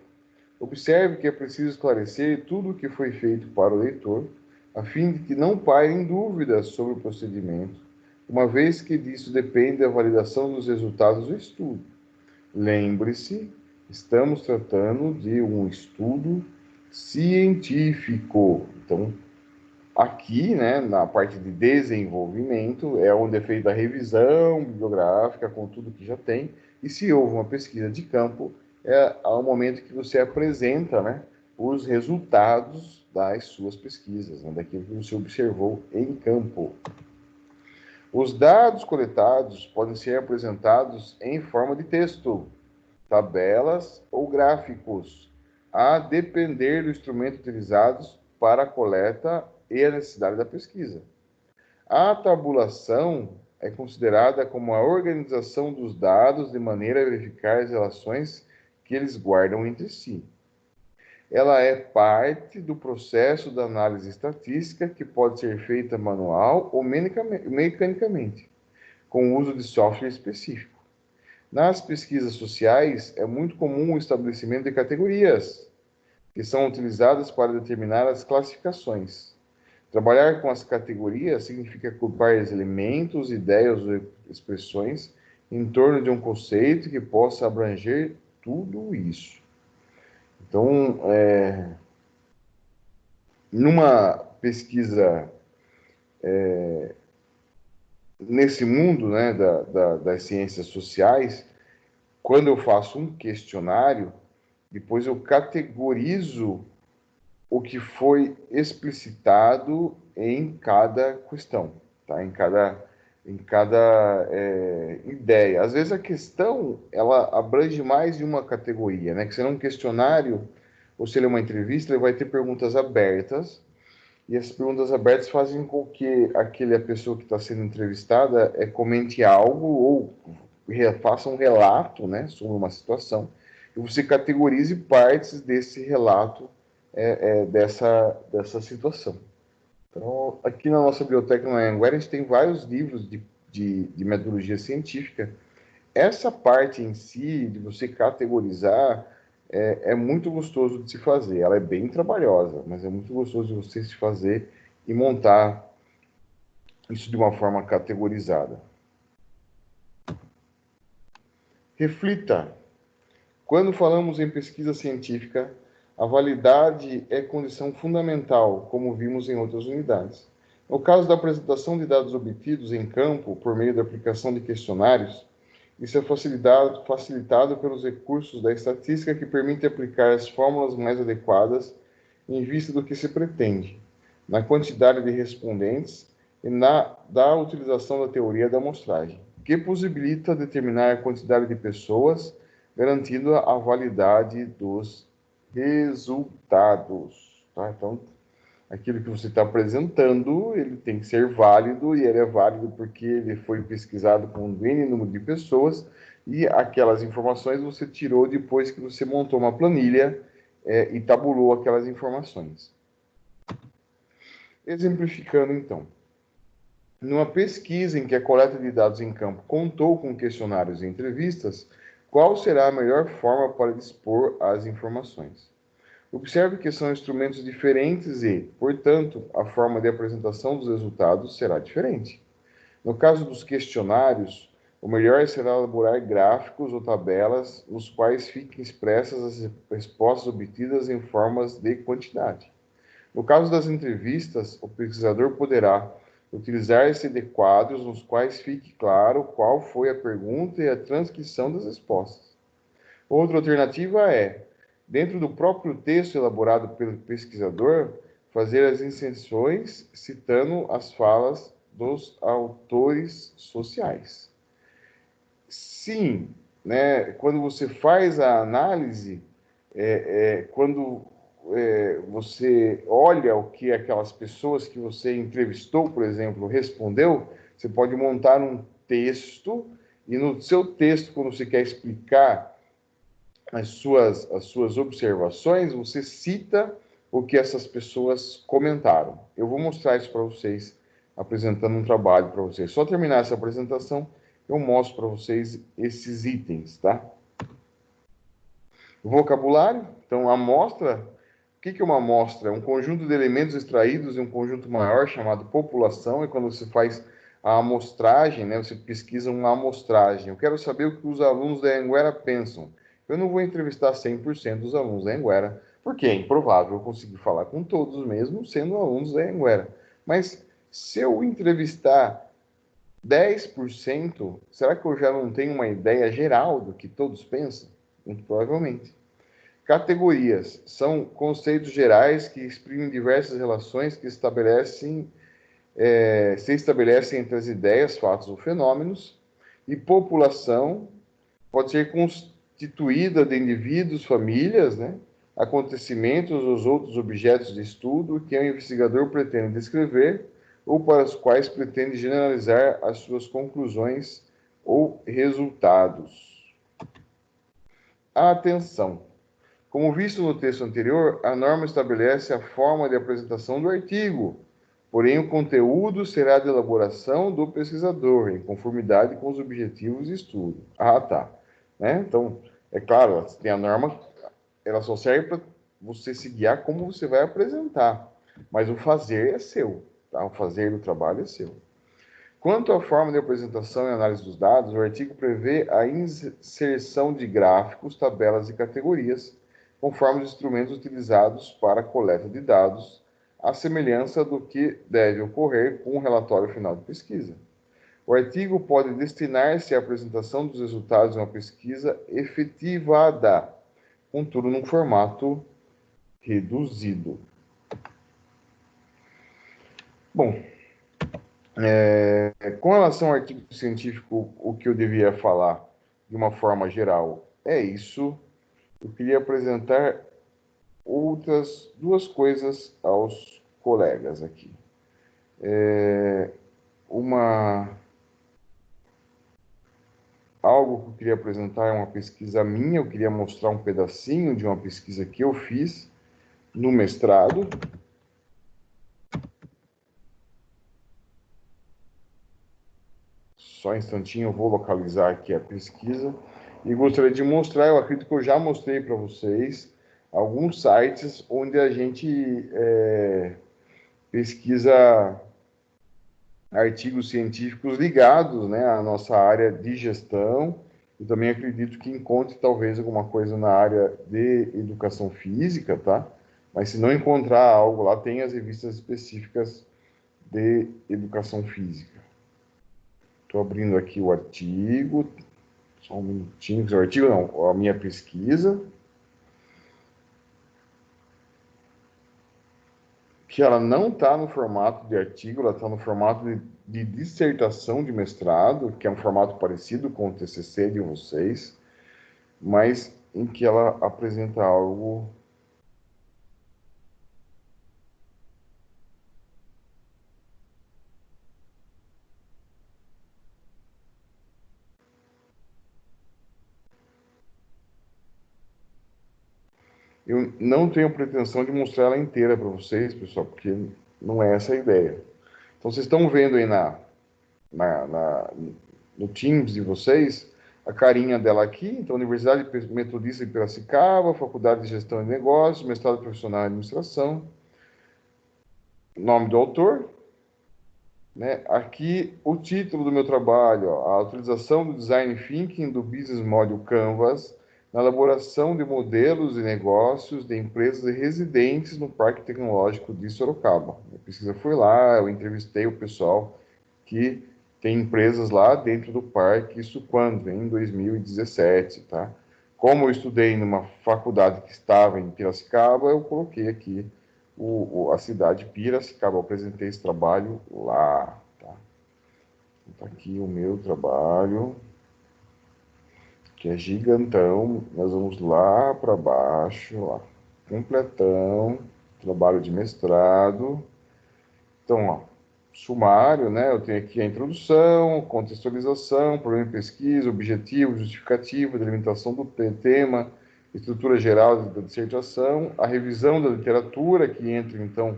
Observe que é preciso esclarecer tudo o que foi feito para o leitor, a fim de que não pairem dúvidas sobre o procedimento, uma vez que disso depende a validação dos resultados do estudo. Lembre-se, estamos tratando de um estudo científico. Então, aqui, né, na parte de desenvolvimento, é onde é feita a revisão bibliográfica com tudo que já tem, e se houve uma pesquisa de campo, é ao momento que você apresenta, né, os resultados das suas pesquisas, né, daquilo que você observou em campo. Os dados coletados podem ser apresentados em forma de texto, tabelas ou gráficos, a depender do instrumento utilizado para a coleta e a necessidade da pesquisa. A tabulação é considerada como a organização dos dados de maneira a verificar as relações que eles guardam entre si. Ela é parte do processo da análise estatística que pode ser feita manual ou mecanicamente, com o uso de software específico. Nas pesquisas sociais, é muito comum o estabelecimento de categorias, que são utilizadas para determinar as classificações. Trabalhar com as categorias significa agrupar elementos, ideias ou expressões em torno de um conceito que possa abranger tudo isso. Então, numa pesquisa nesse mundo, né, das ciências sociais, quando eu faço um questionário, depois eu categorizo o que foi explicitado em cada questão, tá? ideia. Às vezes a questão, ela abrange mais de uma categoria, né? Que se é um questionário, ou se ele é uma entrevista, ele vai ter perguntas abertas, e essas perguntas abertas fazem com que a pessoa que está sendo entrevistada comente algo ou faça um relato, né, sobre uma situação, e você categorize partes desse relato dessa situação. Então, aqui na nossa biblioteca na Anhanguera, a gente tem vários livros de metodologia científica. Essa parte em si, de você categorizar, é muito gostoso de se fazer. Ela é bem trabalhosa, mas é muito gostoso de você se fazer e montar isso de uma forma categorizada. Reflita. Quando falamos em pesquisa científica, a validade é condição fundamental, como vimos em outras unidades. No caso da apresentação de dados obtidos em campo por meio da aplicação de questionários, isso é facilitado pelos recursos da estatística que permite aplicar as fórmulas mais adequadas em vista do que se pretende, na quantidade de respondentes e da utilização da teoria da amostragem, que possibilita determinar a quantidade de pessoas, garantindo a validade dos resultados. Tá? Então, aquilo que você está apresentando, ele tem que ser válido, e ele é válido porque ele foi pesquisado com um N número de pessoas, e aquelas informações você tirou depois que você montou uma planilha e tabulou aquelas informações. Exemplificando, então. Numa pesquisa em que a coleta de dados em campo contou com questionários e entrevistas, qual será a melhor forma para dispor as informações? Observe que são instrumentos diferentes e, portanto, a forma de apresentação dos resultados será diferente. No caso dos questionários, o melhor será elaborar gráficos ou tabelas nos quais fiquem expressas as respostas obtidas em formas de quantidade. No caso das entrevistas, o pesquisador poderá utilizar CD quadros nos quais fique claro qual foi a pergunta e a transcrição das respostas. Outra alternativa é, dentro do próprio texto elaborado pelo pesquisador, fazer as inserções citando as falas dos autores sociais. Sim, né, quando você faz a análise, quando você olha o que aquelas pessoas que você entrevistou, por exemplo, respondeu, você pode montar um texto, e no seu texto, quando você quer explicar as suas observações, você cita o que essas pessoas comentaram. Eu vou mostrar isso para vocês, apresentando um trabalho para vocês. Só terminar essa apresentação, eu mostro para vocês esses itens, tá? O vocabulário, então, a amostra. O que é uma amostra? É um conjunto de elementos extraídos em um conjunto maior chamado população, e quando você faz a amostragem, né, você pesquisa uma amostragem. Eu quero saber o que os alunos da Anhanguera pensam. Eu não vou entrevistar 100% dos alunos da Anhanguera, porque é improvável eu conseguir falar com todos, mesmo sendo alunos da Anhanguera. Mas se eu entrevistar 10%, será que eu já não tenho uma ideia geral do que todos pensam? Muito provavelmente. Categorias são conceitos gerais que exprimem diversas relações que se estabelecem entre as ideias, fatos ou fenômenos. E população pode ser constituída de indivíduos, famílias, né, acontecimentos ou outros objetos de estudo que o investigador pretende descrever ou para os quais pretende generalizar as suas conclusões ou resultados. Atenção! Como visto no texto anterior, a norma estabelece a forma de apresentação do artigo, porém o conteúdo será de elaboração do pesquisador, em conformidade com os objetivos de estudo. Ah, tá. Né? Então, é claro, tem a norma, ela só serve para você se guiar como você vai apresentar, mas o fazer é seu, tá? O fazer do trabalho é seu. Quanto à forma de apresentação e análise dos dados, o artigo prevê a inserção de gráficos, tabelas e categorias, conforme os instrumentos utilizados para a coleta de dados, à semelhança do que deve ocorrer com o relatório final de pesquisa. O artigo pode destinar-se à apresentação dos resultados de uma pesquisa efetivada, contudo, num formato reduzido. Bom, Com relação ao artigo científico, o que eu devia falar de uma forma geral é isso. Eu queria apresentar outras duas coisas aos colegas aqui. Uma Algo que eu queria apresentar é uma pesquisa minha, eu queria mostrar um pedacinho de uma pesquisa que eu fiz no mestrado. Só um instantinho, eu vou localizar aqui a pesquisa. E gostaria de mostrar, eu acredito que eu já mostrei para vocês, alguns sites onde a gente pesquisa artigos científicos ligados, né, à nossa área de gestão. Eu também acredito que encontre talvez alguma coisa na área de educação física, tá? Mas se não encontrar algo lá, tem as revistas específicas de educação física. Estou abrindo aqui o artigo, só um minutinho, o artigo não, a minha pesquisa, que ela não está no formato de artigo, ela está no formato de dissertação de mestrado, que é um formato parecido com o TCC de vocês, mas em que ela apresenta algo. Eu não tenho pretensão de mostrar ela inteira para vocês, pessoal, porque não é essa a ideia. Então, vocês estão vendo aí na, na, no Teams de vocês a carinha dela aqui. Então, Universidade Metodista de Piracicaba, Faculdade de Gestão e Negócios, mestrado profissional em administração, nome do autor, né? Aqui o título do meu trabalho, ó, a utilização do Design Thinking do Business Model Canvas na elaboração de modelos de negócios de empresas residentes no Parque Tecnológico de Sorocaba. A pesquisa foi lá, eu entrevistei o pessoal que tem empresas lá dentro do parque, isso quando? Em 2017, tá? Como eu estudei numa faculdade que estava em Piracicaba, eu coloquei aqui a cidade de Piracicaba, eu apresentei esse trabalho lá, tá? Então, tá aqui o meu trabalho, que é gigantão, nós vamos lá para baixo, lá, completão, trabalho de mestrado. Então, ó, sumário, né? Eu tenho aqui a introdução, contextualização, problema de pesquisa, objetivo, justificativa, delimitação do tema, estrutura geral da dissertação, a revisão da literatura, que entra, então,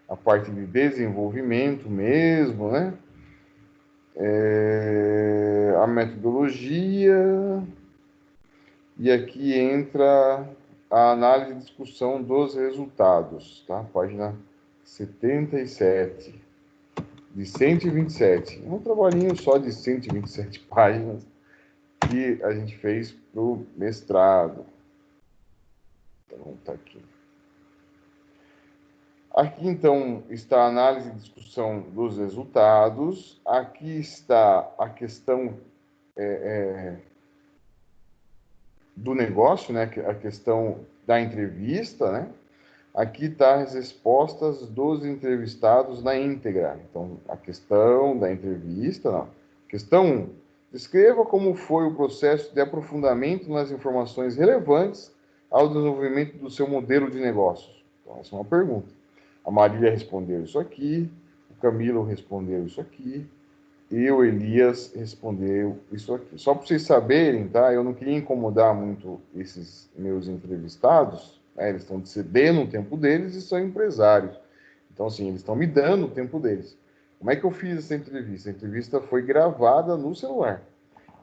a parte de desenvolvimento mesmo, né? A metodologia, e aqui entra a análise e discussão dos resultados, tá? Página 77. De 127. É um trabalhinho só de 127 páginas que a gente fez para o mestrado. Então, tá aqui. Aqui, então, está a análise e discussão dos resultados. Aqui está a questão do negócio, né? A questão da entrevista, né? Aqui está as respostas dos entrevistados na íntegra. Então, a questão da entrevista, não. Questão 1. Descreva como foi o processo de aprofundamento nas informações relevantes ao desenvolvimento do seu modelo de negócios. Então, essa é uma pergunta. A Marília respondeu isso aqui, o Camilo respondeu isso aqui, e o Elias respondeu isso aqui. Só para vocês saberem, tá? Eu não queria incomodar muito esses meus entrevistados, né? Eles estão cedendo o tempo deles e são empresários. Então, assim, eles estão me dando o tempo deles. Como é que eu fiz essa entrevista? A entrevista foi gravada no celular.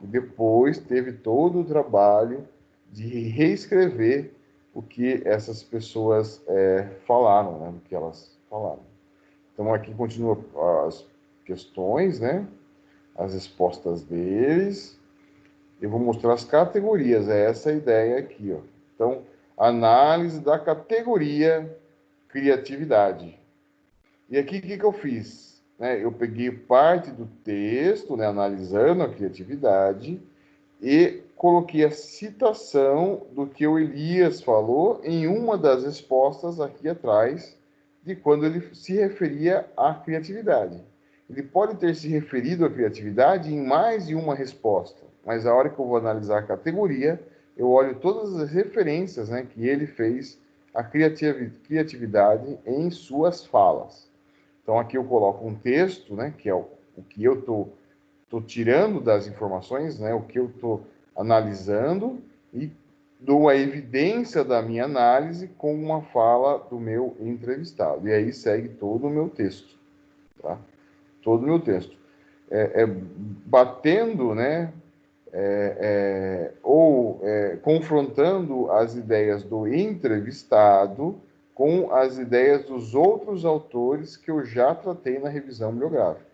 E depois teve todo o trabalho de reescrever o que essas pessoas falaram, né? O que elas falaram. Então, aqui continua as questões, né? As respostas deles. Eu vou mostrar as categorias, é essa a ideia aqui, ó. Então, análise da categoria criatividade. E aqui, o que eu fiz? Né? Eu peguei parte do texto, né, analisando a criatividade, e coloquei a citação do que o Elias falou em uma das respostas aqui atrás, de quando ele se referia à criatividade. ele pode ter se referido à criatividade em mais de uma resposta, mas a hora que eu vou analisar a categoria, eu olho todas as referências, né, que ele fez à criatividade em suas falas. Então, aqui eu coloco um texto, né, que é o que eu estou tirando das informações, né, o que eu estou analisando, e dou a evidência da minha análise com uma fala do meu entrevistado. E aí segue todo o meu texto, tá? Todo o meu texto. Batendo, né, confrontando as ideias do entrevistado com as ideias dos outros autores que eu já tratei na revisão bibliográfica.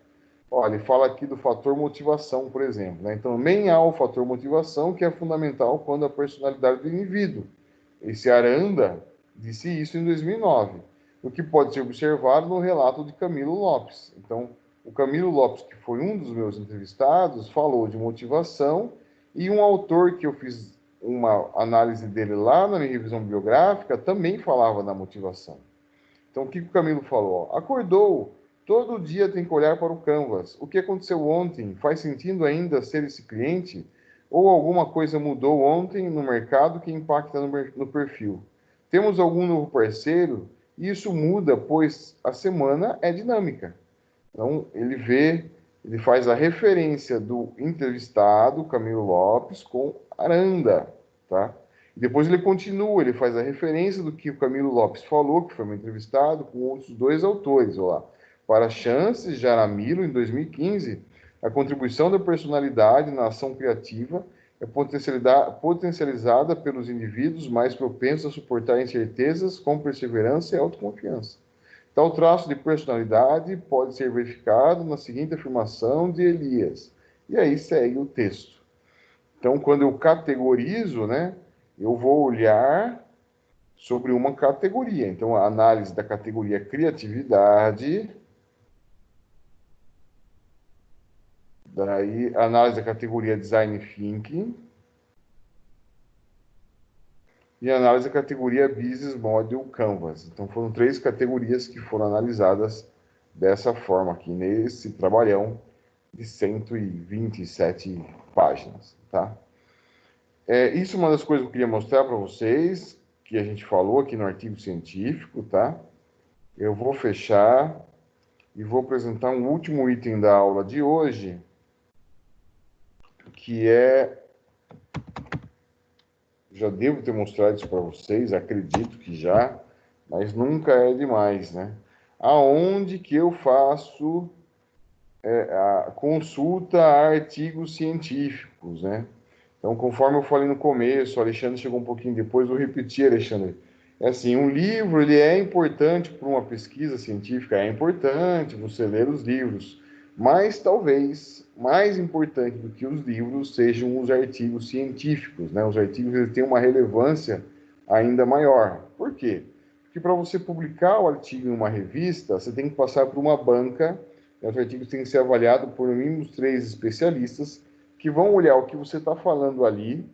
Olha, ele fala aqui do fator motivação, por exemplo, né? Então, também há o fator motivação que é fundamental quando a personalidade do indivíduo. Esse Aranda disse isso em 2009, o que pode ser observado no relato de Camilo Lopes. Então, o Camilo Lopes, que foi um dos meus entrevistados, falou de motivação, e um autor que eu fiz uma análise dele lá na minha revisão bibliográfica também falava da motivação. Então, o que o Camilo falou? Acordou, todo dia tem que olhar para o Canvas. O que aconteceu ontem? Faz sentido ainda ser esse cliente? Ou alguma coisa mudou ontem no mercado que impacta no perfil? Temos algum novo parceiro? Isso muda, pois a semana é dinâmica. Então, ele faz a referência do entrevistado, Camilo Lopes, com Aranda, tá? E depois ele continua, ele faz a referência do que o Camilo Lopes falou, que foi um entrevistado, com outros dois autores, olha lá. Para Chances, Jaramillo, em 2015, a contribuição da personalidade na ação criativa é potencializada pelos indivíduos mais propensos a suportar incertezas com perseverança e autoconfiança. Tal traço de personalidade pode ser verificado na seguinte afirmação de Elias. E aí segue o texto. Então, quando eu categorizo, né, eu vou olhar sobre uma categoria. Então, a análise da categoria criatividade, daí a análise da categoria design thinking e a análise da categoria business model canvas. Então, foram 3 categorias que foram analisadas dessa forma aqui nesse trabalhão de 127 páginas, tá? Isso é uma das coisas que eu queria mostrar para vocês, que a gente falou aqui no artigo científico, tá? Eu vou fechar e vou apresentar um último item da aula de hoje, que já devo ter mostrado isso para vocês, acredito que já, mas nunca é demais, né? Aonde que eu faço a consulta a artigos científicos, né? Então, conforme eu falei no começo, o Alexandre chegou um pouquinho depois, vou repetir, Alexandre. É assim, um livro, ele é importante para uma pesquisa científica, é importante você ler os livros, mas talvez mais importante do que os livros sejam os artigos científicos, né? Os artigos, eles têm uma relevância ainda maior. Por quê? Porque para você publicar o artigo em uma revista, você tem que passar por uma banca, e os artigos têm que ser avaliados por no mínimo 3 especialistas, que vão olhar o que você está falando ali,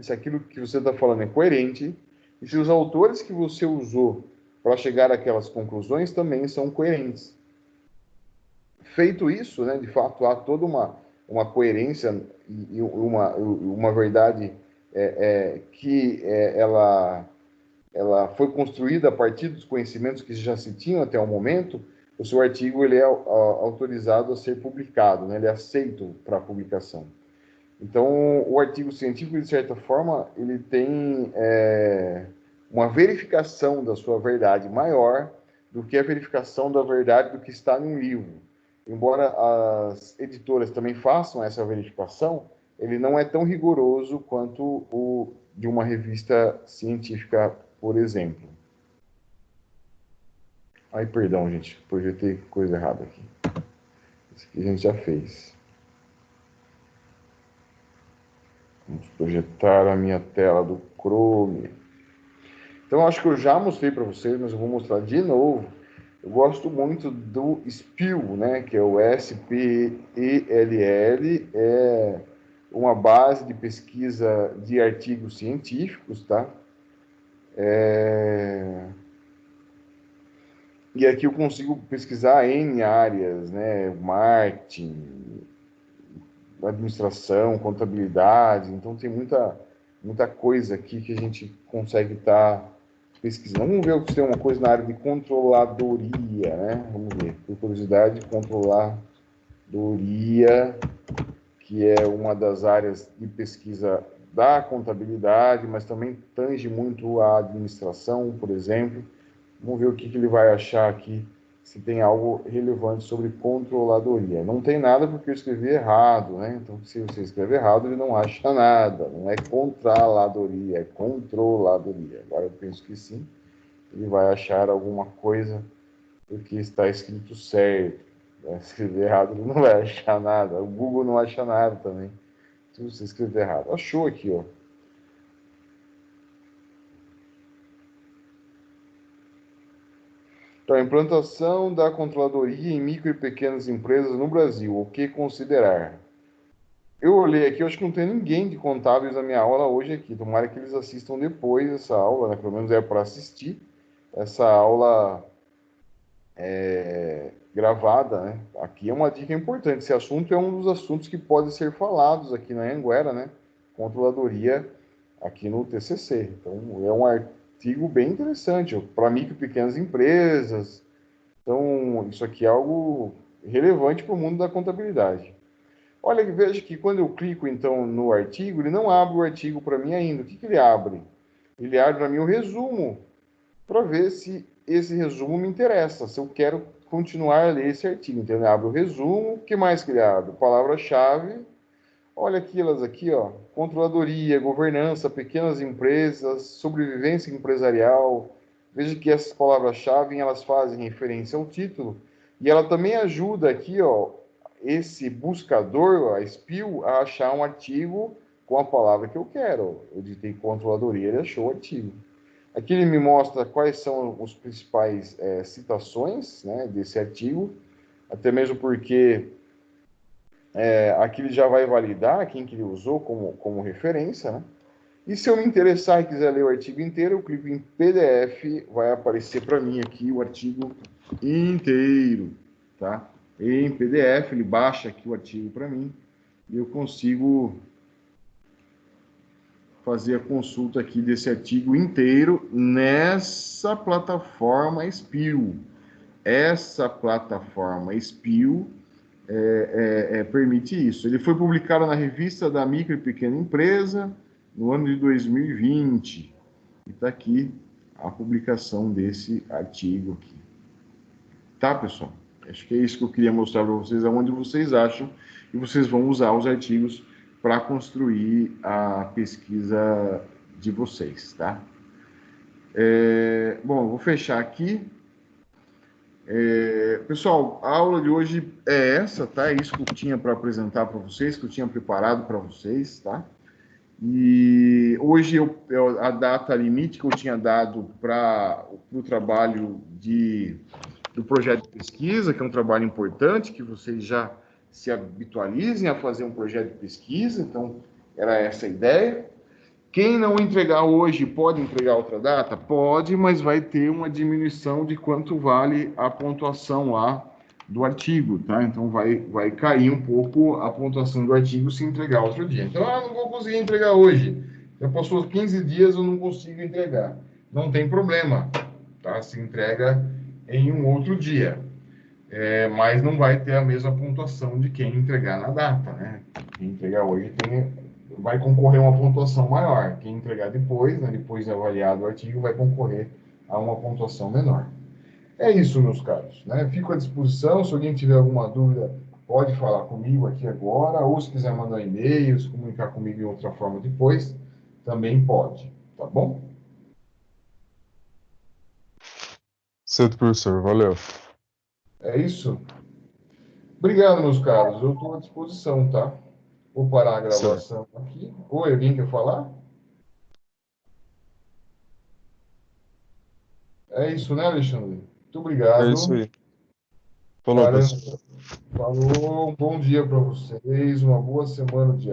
se aquilo que você está falando é coerente, e se os autores que você usou para chegar àquelas conclusões também são coerentes. Feito isso, né, de fato, há toda uma coerência e uma verdade ela foi construída a partir dos conhecimentos que já se tinham até o momento. O seu artigo ele é autorizado a ser publicado, né, ele é aceito para publicação. Então, o artigo científico, de certa forma, ele tem uma verificação da sua verdade maior do que a verificação da verdade do que está em um livro. Embora as editoras também façam essa verificação, ele não é tão rigoroso quanto o de uma revista científica, por exemplo. Ai, perdão, gente, projetei coisa errada aqui. Isso aqui a gente já fez. Vamos projetar a minha tela do Chrome. Então, acho que eu já mostrei para vocês, mas eu vou mostrar de novo. Eu gosto muito do SPIL, né, que é o SPELL, é uma base de pesquisa de artigos científicos, tá? E aqui eu consigo pesquisar N áreas, né? Marketing, administração, contabilidade. Então tem muita coisa aqui que a gente consegue estar pesquisando. Vamos ver se tem uma coisa na área de controladoria, né? Vamos ver. Por curiosidade, controladoria, que é uma das áreas de pesquisa da contabilidade, mas também tange muito a administração, por exemplo. Vamos ver o que ele vai achar aqui, se tem algo relevante sobre controladoria. Não tem nada porque eu escrevi errado, né? Então, se você escreve errado, ele não acha nada. Não é contraladoria, é controladoria. Agora eu penso que sim, ele vai achar alguma coisa porque está escrito certo. Se escrever errado, ele não vai achar nada. O Google não acha nada também. Se você escrever errado. Achou aqui, ó. Então, a implantação da controladoria em micro e pequenas empresas no Brasil. O que considerar? Eu olhei aqui, eu acho que não tem ninguém de contábeis na minha aula hoje aqui. Tomara que eles assistam depois essa aula, né? Pelo menos é para assistir essa aula gravada, né? Aqui é uma dica importante. Esse assunto é um dos assuntos que pode ser falados aqui na Anhanguera, né? Controladoria aqui no TCC. Então, é um artigo bem interessante para micro e pequenas empresas. Então, isso aqui é algo relevante para o mundo da contabilidade. Olha, veja que quando eu clico, então, no artigo, ele não abre o artigo para mim ainda. O que, que ele abre? Ele abre para mim o resumo, para ver se esse resumo me interessa, se eu quero continuar a ler esse artigo. Então, ele abre o resumo. O que mais que ele abre? Palavra-chave. Olha aquelas aqui, ó. Controladoria, governança, pequenas empresas, sobrevivência empresarial. Veja que essas palavras-chave, elas fazem referência ao título. E ela também ajuda aqui, ó, esse buscador, a Spill, a achar um artigo com a palavra que eu quero. Eu digitei controladoria, ele achou o artigo. Aqui ele me mostra quais são os principais citações, né, desse artigo, até mesmo porque aqui ele já vai validar quem que ele usou como referência, né? E se eu me interessar e quiser ler o artigo inteiro, eu clico em PDF, vai aparecer para mim aqui o artigo inteiro, tá? Em PDF, ele baixa aqui o artigo para mim e eu consigo fazer a consulta aqui desse artigo inteiro nessa plataforma Spill. Essa plataforma Spill permite isso. Ele foi publicado na revista da Micro e Pequena Empresa no ano de 2020. E está aqui a publicação desse artigo aqui. Tá, pessoal? Acho que é isso que eu queria mostrar para vocês, aonde vocês acham que vocês vão usar os artigos para construir a pesquisa de vocês, tá? Bom, eu vou fechar aqui. Pessoal, a aula de hoje é essa, tá? É isso que eu tinha para apresentar para vocês, que eu tinha preparado para vocês, tá? E hoje a data limite que eu tinha dado para o trabalho do projeto de pesquisa, que é um trabalho importante, que vocês já se habitualizem a fazer um projeto de pesquisa, então era essa a ideia. Quem não entregar hoje pode entregar outra data? Pode, mas vai ter uma diminuição de quanto vale a pontuação lá do artigo, tá? Então vai cair um pouco a pontuação do artigo se entregar outro dia. Então, não vou conseguir entregar hoje. Já passou 15 dias, eu não consigo entregar. Não tem problema, tá? Se entrega em um outro dia. Mas não vai ter a mesma pontuação de quem entregar na data, né? Quem entregar hoje vai concorrer a uma pontuação maior. Quem entregar depois, né, depois de avaliado o artigo, vai concorrer a uma pontuação menor. É isso, meus caros, né? Fico à disposição. Se alguém tiver alguma dúvida, pode falar comigo aqui agora, ou se quiser mandar e-mail, se comunicar comigo em outra forma depois, também pode, tá bom? Certo, professor. Valeu. É isso? Obrigado, meus caros. Eu estou à disposição, tá? Vou parar a Certo. gravação aqui. Oi, alguém quer falar? É isso, né, Alexandre? Muito É isso obrigado. aí. Falou, Caramba, professor. falou. Um bom dia para vocês, uma boa semana de